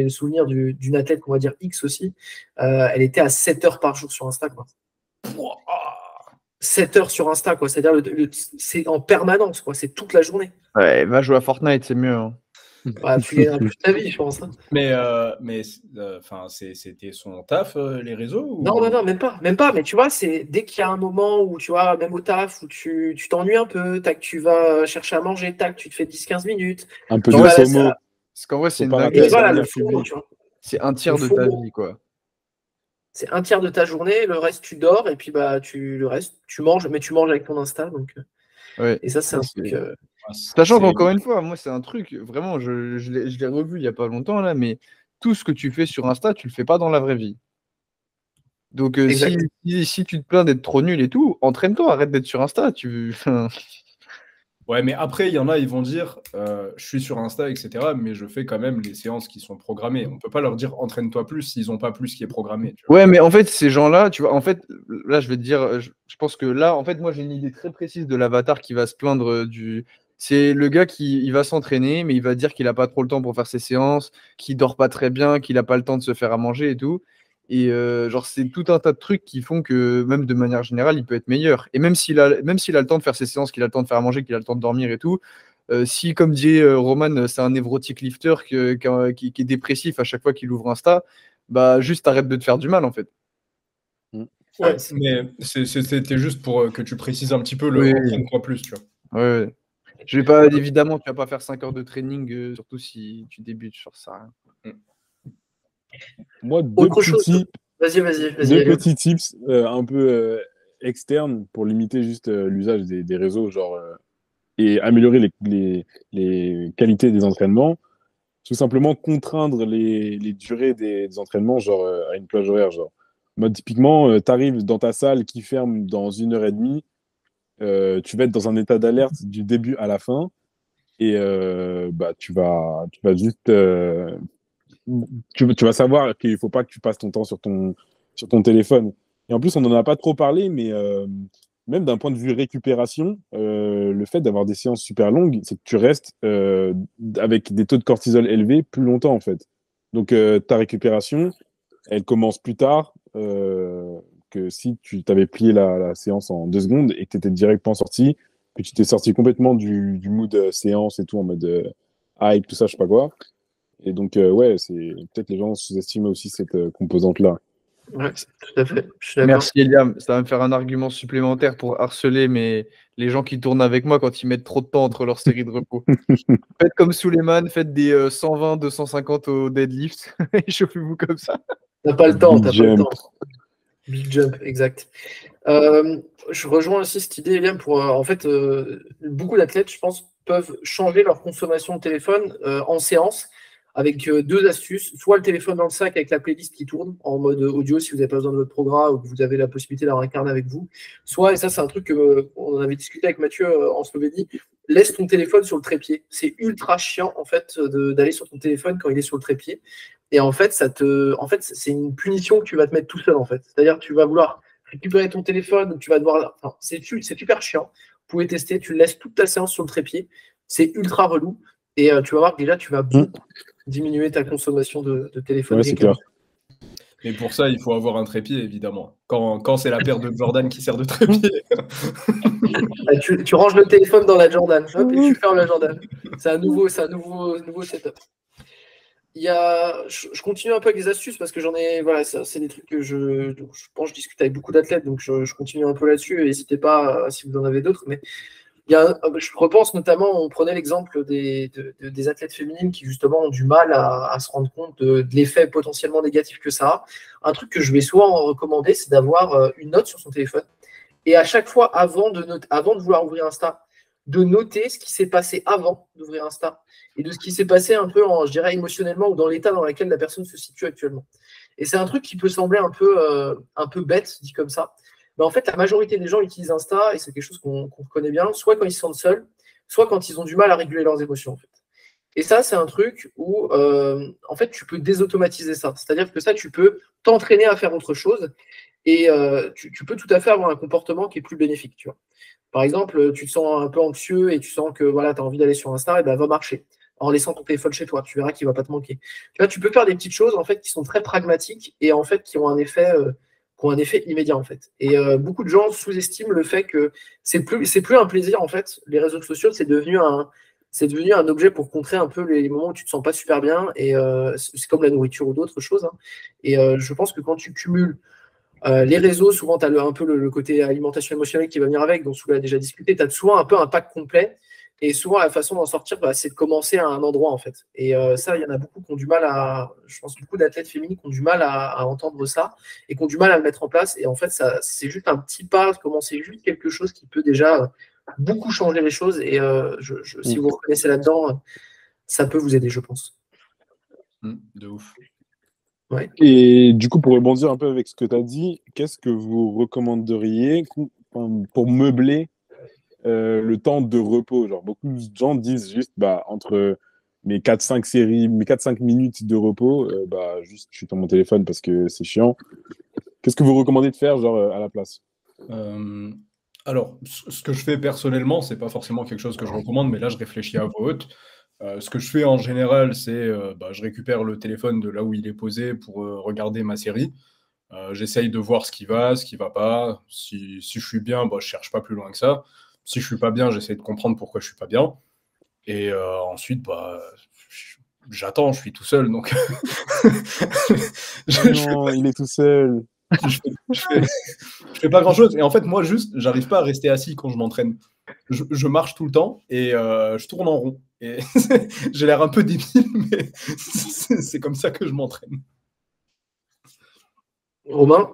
le souvenir d'une athlète qu'on va dire X aussi. Elle était à 7 heures par jour sur Insta, quoi. 7 heures sur Insta, quoi. C'est-à-dire c'est en permanence, quoi. C'est toute la journée. Ouais, va jouer à Fortnite, c'est mieux. Hein. Ouais, tu gagneras plus ta vie, je pense. Hein. C'était son taf, les réseaux ou... Non, même pas. Mais tu vois, c'est dès qu'il y a un moment où, tu vois, même au taf, où tu t'ennuies un peu, tac, tu vas chercher à manger, tac, tu te fais 10-15 minutes. Un peu Tu de vas à la FOMO. Parce qu'en vrai, c'est Faut une pas dinguerie. rater Et voilà, la le dernière FOMO, publi. tu vois. C'est un tiers Le de ta FOMO. vie, quoi. C'est un tiers de ta journée, le reste, tu dors, et puis le reste, tu manges, mais tu manges avec ton Insta. Donc, Ouais. et ça, c'est un truc. Sachant qu'encore une fois, moi, c'est un truc, vraiment, je l'ai revu il n'y a pas longtemps, là, mais tout ce que tu fais sur Insta, tu le fais pas dans la vraie vie. Donc, Exact. si tu te plains d'être trop nul et tout, entraîne-toi, arrête d'être sur Insta. Ouais, mais après, il y en a, ils vont dire je suis sur Insta, etc., mais je fais quand même les séances qui sont programmées. On peut pas leur dire entraîne-toi plus s'ils n'ont pas plus qui est programmé. Tu vois. Ouais, mais en fait, ces gens-là, tu vois, en fait, là, je vais te dire, je pense que là, en fait, moi, j'ai une idée très précise de l'avatar qui va se plaindre du. C'est le gars qui il va s'entraîner, mais il va dire qu'il n'a pas trop le temps pour faire ses séances, qu'il dort pas très bien, qu'il n'a pas le temps de se faire à manger et tout. Et genre, c'est tout un tas de trucs qui font que, même de manière générale, il peut être meilleur. Et même s'il a le temps de faire ses séances, qu'il a le temps de faire à manger, qu'il a le temps de dormir et tout, si, comme dit Roman, c'est un névrotique lifter qui est dépressif à chaque fois qu'il ouvre Insta, bah juste arrête de te faire du mal en fait. Ouais, mais c'était juste pour que tu précises un petit peu le Oui. entraîne-toi plus, tu vois. Ouais. Je vais pas, évidemment, tu vas pas faire 5 heures de training, surtout si tu débutes sur ça. Moi, deux Autre chose. petits Vas-y. petits tips un peu externes pour limiter juste l'usage des réseaux, genre, et améliorer les qualités des entraînements. Tout simplement contraindre les durées des entraînements, genre à une plage horaire. Genre. Moi, typiquement, tu arrives dans ta salle qui ferme dans 1 heure et demie, tu vas être dans un état d'alerte du début à la fin, et bah, tu vas juste. Tu vas savoir qu'il ne faut pas que tu passes ton temps sur ton téléphone. Et en plus, on n'en a pas trop parlé, mais même d'un point de vue récupération, le fait d'avoir des séances super longues, c'est que tu restes avec des taux de cortisol élevés plus longtemps, en fait. Donc, ta récupération, elle commence plus tard que si tu t'avais plié la séance en 2 secondes et que tu étais directement sorti, que tu t'es sorti complètement du mood séance et tout, en mode hype, tout ça, je sais pas quoi. Et donc, ouais, peut-être les gens sous-estiment aussi cette composante-là. Ouais, tout à fait. Je suis d'accord. Merci Eliam, ça va me faire un argument supplémentaire pour harceler les gens qui tournent avec moi quand ils mettent trop de temps entre leurs séries de repos. Faites comme Suleiman, faites des 120, 250 au deadlift et chauffez-vous comme ça. T'as pas le temps, Big t'as pas jump. le temps. Big jump, exact. Je rejoins aussi cette idée, Eliam, en fait, beaucoup d'athlètes, je pense, peuvent changer leur consommation de téléphone en séance avec 2 astuces. Soit le téléphone dans le sac avec la playlist qui tourne en mode audio si vous n'avez pas besoin de votre programme ou que vous avez la possibilité d'avoir un carnet avec vous. Soit, et ça c'est un truc qu'on avait discuté avec Mathieu en Slovénie, laisse ton téléphone sur le trépied. C'est ultra chiant en fait d'aller sur ton téléphone quand il est sur le trépied. Et en fait, c'est une punition que tu vas te mettre tout seul en fait. C'est-à-dire que tu vas vouloir récupérer ton téléphone, tu vas devoir. Enfin, c'est super chiant. Vous pouvez tester, tu laisses toute ta séance sur le trépied. C'est ultra relou. Et tu vas voir que déjà, tu vas beaucoup diminuer ta consommation de téléphone. Ouais, c'est clair. Mais pour ça, il faut avoir un trépied, évidemment. Quand c'est la paire de Jordan qui sert de trépied. Tu ranges le téléphone dans la Jordan, hop, et tu fermes la Jordan. C'est un nouveau setup. Je continue un peu avec des astuces parce que j'en ai, voilà, c'est des trucs que je pense, je discute avec beaucoup d'athlètes, donc je continue un peu là-dessus. N'hésitez pas si vous en avez d'autres. Mais je repense notamment, on prenait l'exemple des athlètes féminines qui justement ont du mal à se rendre compte de l'effet potentiellement négatif que ça a. Un truc que je vais souvent recommander, c'est d'avoir une note sur son téléphone et à chaque fois avant de vouloir ouvrir Insta, de noter ce qui s'est passé avant d'ouvrir Insta et de ce qui s'est passé un peu, je dirais, émotionnellement ou dans l'état dans lequel la personne se situe actuellement. Et c'est un truc qui peut sembler un peu bête, dit comme ça. Mais en fait, la majorité des gens utilisent Insta, et c'est quelque chose qu'on connaît bien, soit quand ils se sentent seuls, soit quand ils ont du mal à réguler leurs émotions. En fait. Et ça, c'est un truc où, en fait, tu peux désautomatiser ça. C'est-à-dire que ça, tu peux t'entraîner à faire autre chose, et tu peux tout à fait avoir un comportement qui est plus bénéfique. Tu vois. Par exemple, tu te sens un peu anxieux et tu sens que voilà, tu as envie d'aller sur Insta, et ben va marcher en laissant ton téléphone chez toi. Tu verras qu'il va pas te manquer. Tu vois, tu peux faire des petites choses en fait qui sont très pragmatiques et en fait qui ont un effet immédiat en fait. Et beaucoup de gens sous-estiment le fait que c'est plus un plaisir en fait. Les réseaux sociaux, c'est devenu un objet pour contrer un peu les moments où tu te sens pas super bien. Et c'est comme la nourriture ou d'autres choses, hein. Et je pense que quand tu cumules les réseaux, souvent, tu as un peu le côté alimentation émotionnelle qui va venir avec, dont Soula a déjà discuté. Tu as souvent un peu un pack complet. Et souvent, la façon d'en sortir, c'est de commencer à un endroit, en fait. Et ça, il y en a beaucoup qui ont du mal à. Je pense beaucoup d'athlètes féminines qui ont du mal à entendre ça et qui ont du mal à le mettre en place. Et en fait, ça, c'est juste un petit pas, commencer juste quelque chose qui peut déjà beaucoup changer les choses. Et si vous vous reconnaissez là-dedans, ça peut vous aider, je pense. De ouf. Ouais. Et du coup, pour rebondir un peu avec ce que tu as dit, qu'est-ce que vous recommanderiez pour meubler le temps de repos? Genre, beaucoup de gens disent juste, entre mes 4-5 séries, mes 4-5 minutes de repos, juste, je suis dans mon téléphone parce que c'est chiant. Qu'est-ce que vous recommandez de faire, genre, à la place? Alors, ce que je fais personnellement, c'est pas forcément quelque chose que je recommande, mais là, je réfléchis à voix haute. Ce que je fais en général, c'est je récupère le téléphone de là où il est posé pour regarder ma série. J'essaye de voir ce qui va pas. Si je suis bien, je cherche pas plus loin que ça. Si je suis pas bien, j'essaie de comprendre pourquoi je suis pas bien. Et ensuite, j'attends, je suis tout seul, donc Non, il est tout seul. je fais pas grand-chose. Et en fait, moi, juste, j'arrive pas à rester assis quand je m'entraîne. Je marche tout le temps et je tourne en rond. Et j'ai l'air un peu débile, mais c'est comme ça que je m'entraîne. Romain?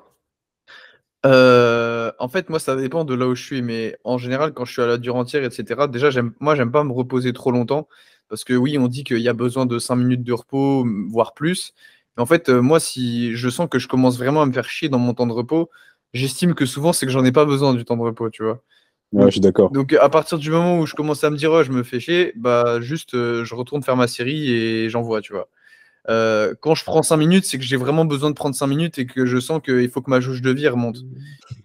En fait, moi, ça dépend de là où je suis, mais en général, quand je suis à la dure entière, etc., déjà, j'aime pas me reposer trop longtemps, parce que oui, on dit qu'il y a besoin de 5 minutes de repos, voire plus. Mais en fait, moi, si je sens que je commence vraiment à me faire chier dans mon temps de repos, j'estime que souvent, c'est que j'en ai pas besoin du temps de repos, tu vois. Ouais, je suis d'accord. Donc, à partir du moment où je commence à me dire, oh, je me fais chier, juste, je retourne faire ma série et j'envoie, tu vois. Quand je prends 5 minutes, c'est que j'ai vraiment besoin de prendre 5 minutes et que je sens qu'il faut que ma jauge de vie remonte.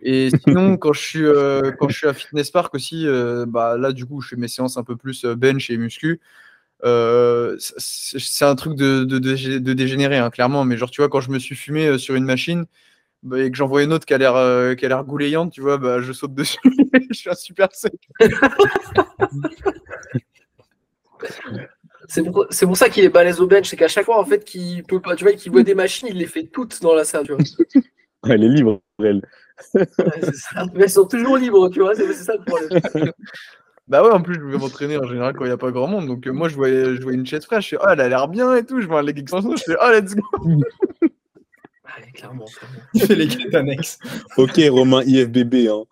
Et sinon, quand je suis à Fitness Park aussi, là, du coup, je fais mes séances un peu plus bench et muscu. C'est un truc de dégénéré, hein, clairement. Mais genre, tu vois, quand je me suis fumé sur une machine et que j'en vois une autre qui a l'air goulayante, tu vois, je saute dessus. Je suis un super sec. C'est pour ça qu'il est balèze au bench, c'est qu'à chaque fois, en fait, qu'il peut pas, tu vois, qu'il voit des machines, il les fait toutes dans la salle, tu vois. Elle est libre, elle. Ouais, c'est ça. Mais elles sont toujours libres, tu vois, c'est ça le problème. Bah ouais, en plus, je vais m'entraîner en général quand il n'y a pas grand monde. Donc, moi, je vois une chaise fraîche, je fais, oh, elle a l'air bien et tout. Je vois un leg extension, je fais, oh, let's go. Ouais, clairement. Il fait les quêtes annexes. Ok, Romain, IFBB, hein.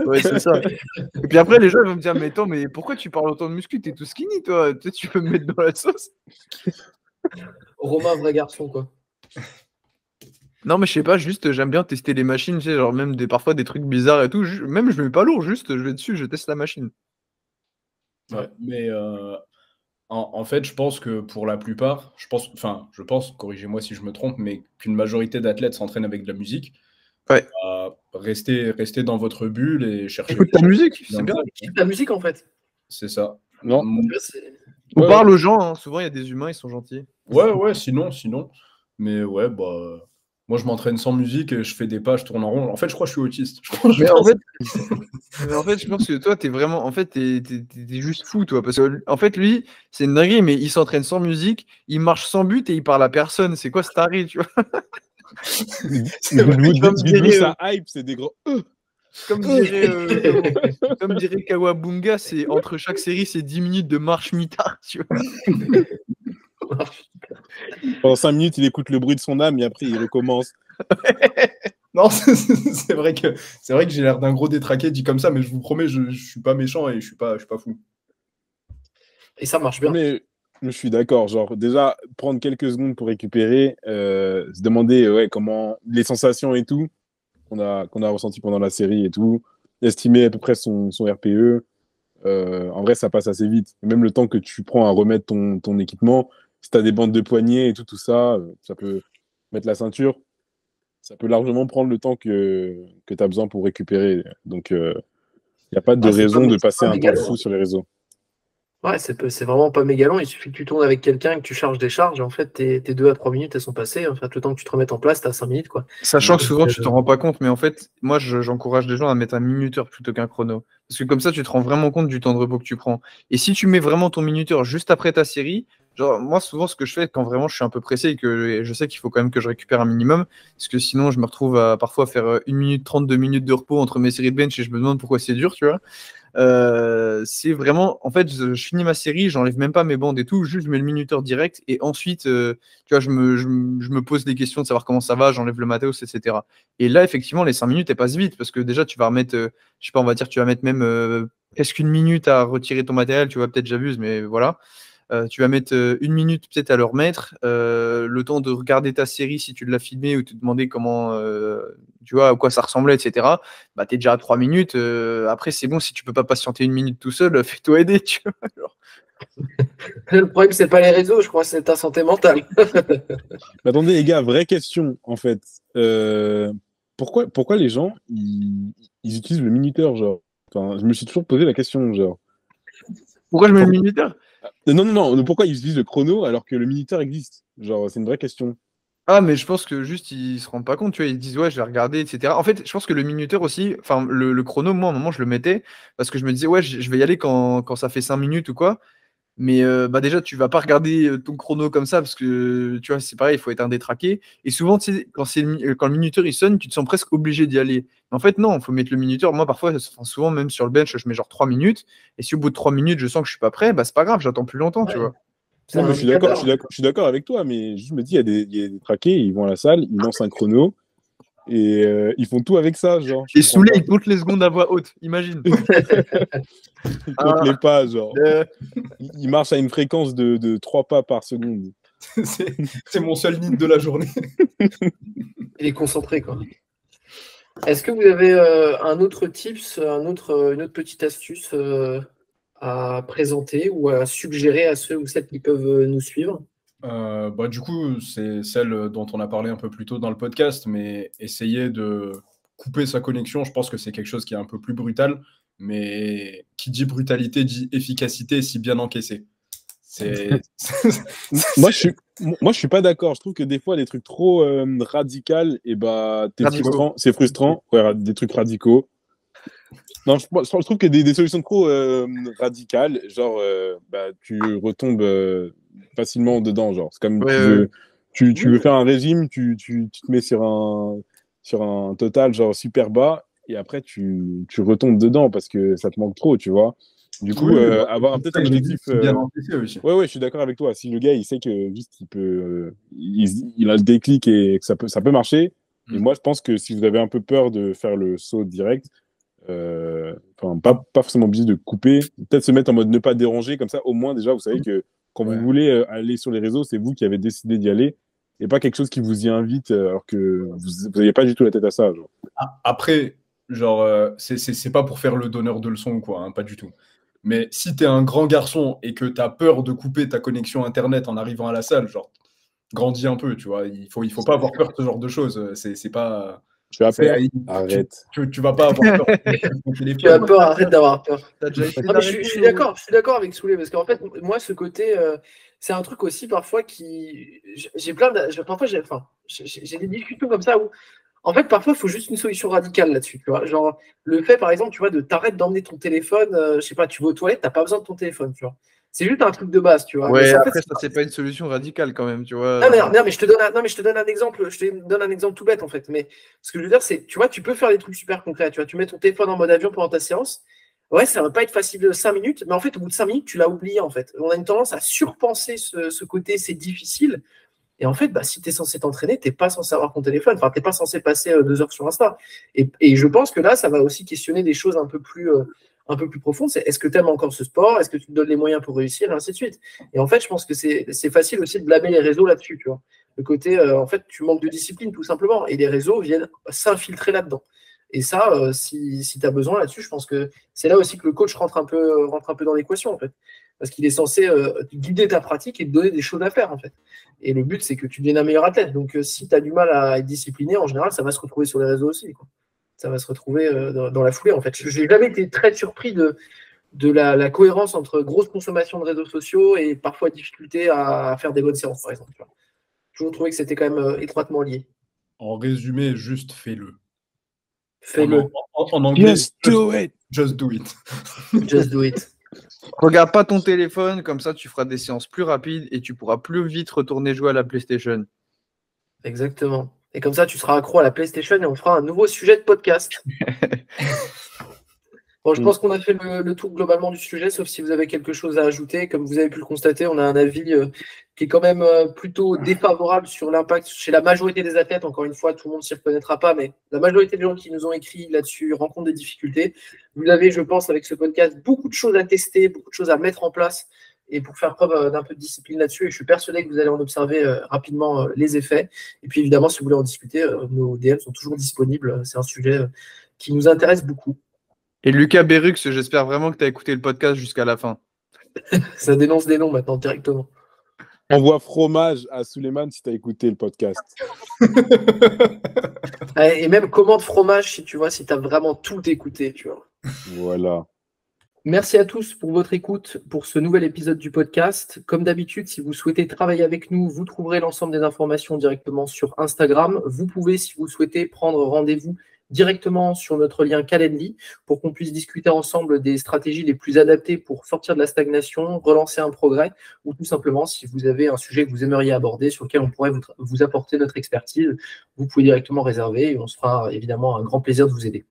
Ouais, c'est ça. Et puis après, les gens ils vont me dire, mais attends, mais pourquoi tu parles autant de muscu? T'es tout skinny, toi. Peut-être tu peux me mettre dans la sauce. Romain, vrai garçon, quoi. Non, mais je sais pas, juste, j'aime bien tester les machines, tu sais, genre même parfois des trucs bizarres et tout. Même, je mets pas lourd, juste, je vais dessus, je teste la machine. Ouais, mais en fait, je pense que pour la plupart, je pense, corrigez-moi si je me trompe, mais qu'une majorité d'athlètes s'entraînent avec de la musique. Ouais. Restez dans votre bulle et cherchez. Écoute ta musique, c'est bien. La musique, en fait. C'est ça. Non. On Ouais, parle aux gens, hein. Souvent il y a des humains, ils sont gentils. Ouais, sinon. Mais ouais, moi je m'entraîne sans musique et je fais des pas, je tourne en rond. En fait, je crois que je suis autiste. Mais en fait, je pense que toi, t'es vraiment. En fait, t'es juste fou, toi. Parce que, en fait, lui, c'est une dinguerie, mais il s'entraîne sans musique, il marche sans but et il parle à personne. C'est quoi ce taré, tu vois? Dites-vous, ça hype, c'est des gros. Comme dirait Kawabunga, c'est entre chaque série, c'est 10 minutes de marche mitard, tu vois. Pendant 5 minutes, il écoute le bruit de son âme et après, il recommence. Non, c'est vrai que j'ai l'air d'un gros détraqué dit comme ça, mais je vous promets, je suis pas méchant et je suis pas fou. Et ça marche bien. Mais je suis d'accord. Genre, déjà, prendre quelques secondes pour récupérer, se demander comment les sensations et tout qu'on a ressenti pendant la série et tout, estimer à peu près son RPE. En vrai, ça passe assez vite. Et même le temps que tu prends à remettre ton équipement, si tu as des bandes de poignets et tout ça, ça peut mettre la ceinture. Ça peut largement prendre le temps que tu as besoin pour récupérer. Donc, Il n'y a pas de Ah, c'est raison pas- de c'est passer pas un temps méga fou sur les réseaux. Ouais, c'est vraiment pas mégalant. Il suffit que tu tournes avec quelqu'un, que tu charges des charges. Et en fait, tes 2 à 3 minutes, elles sont passées. En fait, le temps que tu te remettes en place, t'as 5 minutes, quoi. Sachant que Donc, souvent tu t'en rends pas compte, mais en fait, moi j'encourage les gens à mettre un minuteur plutôt qu'un chrono. Parce que comme ça, tu te rends vraiment compte du temps de repos que tu prends. Et si tu mets vraiment ton minuteur juste après ta série, genre moi souvent ce que je fais quand vraiment je suis un peu pressé et que je sais qu'il faut quand même que je récupère un minimum, parce que sinon je me retrouve à parfois faire 1 minute 30, 2 minutes de repos entre mes séries de bench et je me demande pourquoi c'est dur, tu vois. C'est vraiment, en fait, je finis ma série, j'enlève même pas mes bandes et tout, juste je mets le minuteur direct et ensuite, tu vois, je me pose des questions de savoir comment ça va, j'enlève le matos, etc. Et là, effectivement, les 5 minutes, elles passent vite parce que déjà, tu vas remettre, je sais pas, on va dire, tu vas mettre même presque 1 minute à retirer ton matériel, tu vois, peut-être j'abuse, mais voilà. Tu vas mettre 1 minute peut-être à le remettre, le temps de regarder ta série si tu l'as filmé ou te demander comment, tu vois, à quoi ça ressemblait, etc. Bah, tu es déjà à 3 minutes. Après, c'est bon, si tu peux pas patienter 1 minute tout seul, fais-toi aider, tu vois. Alors, le problème, c'est pas les réseaux, je crois, c'est ta santé mentale. Mais attendez, les gars, vraie question, en fait. Pourquoi les gens, ils utilisent le minuteur, genre? Enfin, je me suis toujours posé la question, genre. pourquoi je mets le minuteur? Non, pourquoi ils utilisent le chrono alors que le minuteur existe? Genre, c'est une vraie question. Ah, mais je pense que juste ils se rendent pas compte, tu vois, ils disent ouais, je vais regarder, etc. En fait, je pense que le minuteur aussi, enfin le chrono, moi à un moment je le mettais parce que je me disais ouais, je vais y aller quand ça fait 5 minutes ou quoi. Mais bah déjà, tu vas pas regarder ton chrono comme ça parce que tu vois, c'est pareil, il faut être un détraqué. Et souvent, tu sais, quand le minuteur il sonne, tu te sens presque obligé d'y aller. Mais en fait, non, il faut mettre le minuteur. Moi, parfois, enfin, souvent, même sur le bench, je mets genre 3 minutes. Et si au bout de 3 minutes, je sens que je suis pas prêt, bah c'est pas grave, j'attends plus longtemps, tu Ouais, vois. c'est Non, un mais indicateur. je suis d'accord avec toi, mais je me dis, il y a des traqués, ils vont à la salle, ils lancent un chrono et ils font tout avec ça, genre, je Et comprends Soulé, pas. il compte les secondes à voix haute, imagine. Ils comptent les Un, pas, genre. deux. Ils marchent à une fréquence de 3 pas par seconde. C'est mon seul nid de la journée. Il est concentré, quoi. Est-ce que vous avez un autre tips, une autre petite astuce à présenter ou à suggérer à ceux ou celles qui peuvent nous suivre? Bah, du coup, c'est celle dont on a parlé un peu plus tôt dans le podcast, mais essayer de couper sa connexion, je pense que c'est quelque chose qui est un peu plus brutal, mais qui dit brutalité dit efficacité si bien encaissé. C'est Moi, je suis pas d'accord. Je trouve que des fois, des trucs trop radicaux, et bah, t'es Radicaux. frustrant. C'est frustrant. Ouais, des trucs radicaux. Non, je trouve que des solutions trop radicales, genre, bah, tu retombes facilement dedans. Genre, c'est comme Ouais, ouais. tu veux faire un régime, tu te mets sur un total genre super bas, et après, tu retombes dedans parce que ça te manque trop, tu vois. Du coup, oui, bah, avoir peut-être un je l'ai dit, objectif. si bien encaissé aussi. Ouais, je suis d'accord avec toi. Si le gars, il sait que juste, il a le déclic et que ça peut marcher. Et Mm. moi, je pense que si vous avez un peu peur de faire le saut direct, enfin, pas forcément obligé de couper, peut-être se mettre en mode ne pas déranger, comme ça, au moins, déjà, vous savez que quand vous Ouais. voulez aller sur les réseaux, c'est vous qui avez décidé d'y aller et pas quelque chose qui vous y invite alors que vous n'avez pas du tout la tête à ça. Genre. Après, genre, c'est pas pour faire le donneur de leçons ou quoi, hein, pas du tout. Mais si t'es un grand garçon et que t'as peur de couper ta connexion Internet en arrivant à la salle, genre, grandis un peu, tu vois. Il faut pas avoir peur de ce genre de choses. C'est pas. Tu as peur? Tu, Arrête. tu vas pas avoir peur de ton Tu as téléphone. peur, arrête d'avoir peur. T'as déjà essayé Non, mais d'arrêter je suis ou- d'accord, je suis d'accord avec Soulé, parce qu'en fait, moi, ce côté, c'est un truc aussi parfois qui. J'ai plein de. Parfois, j'ai des discussions comme ça où, en fait, parfois, il faut juste une solution radicale là-dessus. Tu vois, genre, le fait, par exemple, tu vois, de t'arrêter d'emmener ton téléphone, je sais pas, tu vas aux toilettes, t'as pas besoin de ton téléphone, tu vois. C'est juste un truc de base, tu vois. Mais Ouais, en fait, après, ça, c'est pas une solution radicale quand même, tu vois. non, mais je te donne non, mais je te donne un exemple. Je te donne un exemple tout bête en fait. Mais ce que je veux dire, c'est, tu vois, tu peux faire des trucs super concrets. Tu vois, tu mets ton téléphone en mode avion pendant ta séance. Ouais, ça va pas être facile de 5 minutes, mais en fait, au bout de 5 minutes, tu l'as oublié en fait. On a une tendance à surpenser ce côté, c'est difficile. Et en fait, bah, si tu es censé t'entraîner, tu n'es pas censé avoir ton téléphone. Enfin, tu n'es pas censé passer 2 heures sur Insta. Et je pense que là, ça va aussi questionner des choses un peu plus profondes. C'est est-ce que tu aimes encore ce sport? Est-ce que tu te donnes les moyens pour réussir? Et ainsi de suite. Et en fait, je pense que c'est facile aussi de blâmer les réseaux là-dessus. Tu vois. Le côté, en fait, tu manques de discipline tout simplement. Et les réseaux viennent s'infiltrer là-dedans. Et ça, si tu as besoin là-dessus, je pense que c'est là aussi que le coach rentre un peu dans l'équation en fait. Parce qu'il est censé guider ta pratique et te donner des choses à faire en fait. Et le but, c'est que tu deviennes un meilleur athlète. Donc, si tu as du mal à être discipliné, en général, ça va se retrouver sur les réseaux aussi, quoi. Ça va se retrouver dans la foulée, en fait. Je n'ai jamais été très surpris de la cohérence entre grosse consommation de réseaux sociaux et parfois difficulté à faire des bonnes séances, par exemple. J'ai toujours trouvé que c'était quand même étroitement lié. En résumé, juste fais-le. Fais-le. En anglais, Just do it. Just do it. Just do it. Regarde pas ton téléphone, comme ça tu feras des séances plus rapides et tu pourras plus vite retourner jouer à la PlayStation. Exactement. Et comme ça, tu seras accro à la PlayStation et on fera un nouveau sujet de podcast. Bon, je pense qu'on a fait le tour globalement du sujet, sauf si vous avez quelque chose à ajouter. Comme vous avez pu le constater, on a un avis qui est quand même plutôt défavorable sur l'impact chez la majorité des athlètes. Encore une fois, tout le monde ne s'y reconnaîtra pas, mais la majorité des gens qui nous ont écrit là-dessus rencontrent des difficultés. Vous avez, je pense, avec ce podcast, beaucoup de choses à tester, beaucoup de choses à mettre en place et pour faire preuve d'un peu de discipline là-dessus. Et je suis persuadé que vous allez en observer rapidement les effets. Et puis évidemment, si vous voulez en discuter, nos DM sont toujours disponibles. C'est un sujet qui nous intéresse beaucoup. Et Lucas Berux, j'espère vraiment que tu as écouté le podcast jusqu'à la fin. Ça dénonce des noms maintenant directement. Envoie fromage à Suleiman si tu as écouté le podcast. Et même commande fromage si tu vois, si tu as vraiment tout écouté, tu vois. Voilà. Merci à tous pour votre écoute pour ce nouvel épisode du podcast. Comme d'habitude, si vous souhaitez travailler avec nous, vous trouverez l'ensemble des informations directement sur Instagram. Vous pouvez, si vous souhaitez, prendre rendez-vous directement sur notre lien Calendly pour qu'on puisse discuter ensemble des stratégies les plus adaptées pour sortir de la stagnation, relancer un progrès ou tout simplement si vous avez un sujet que vous aimeriez aborder sur lequel on pourrait vous apporter notre expertise, vous pouvez directement réserver et on se fera évidemment un grand plaisir de vous aider.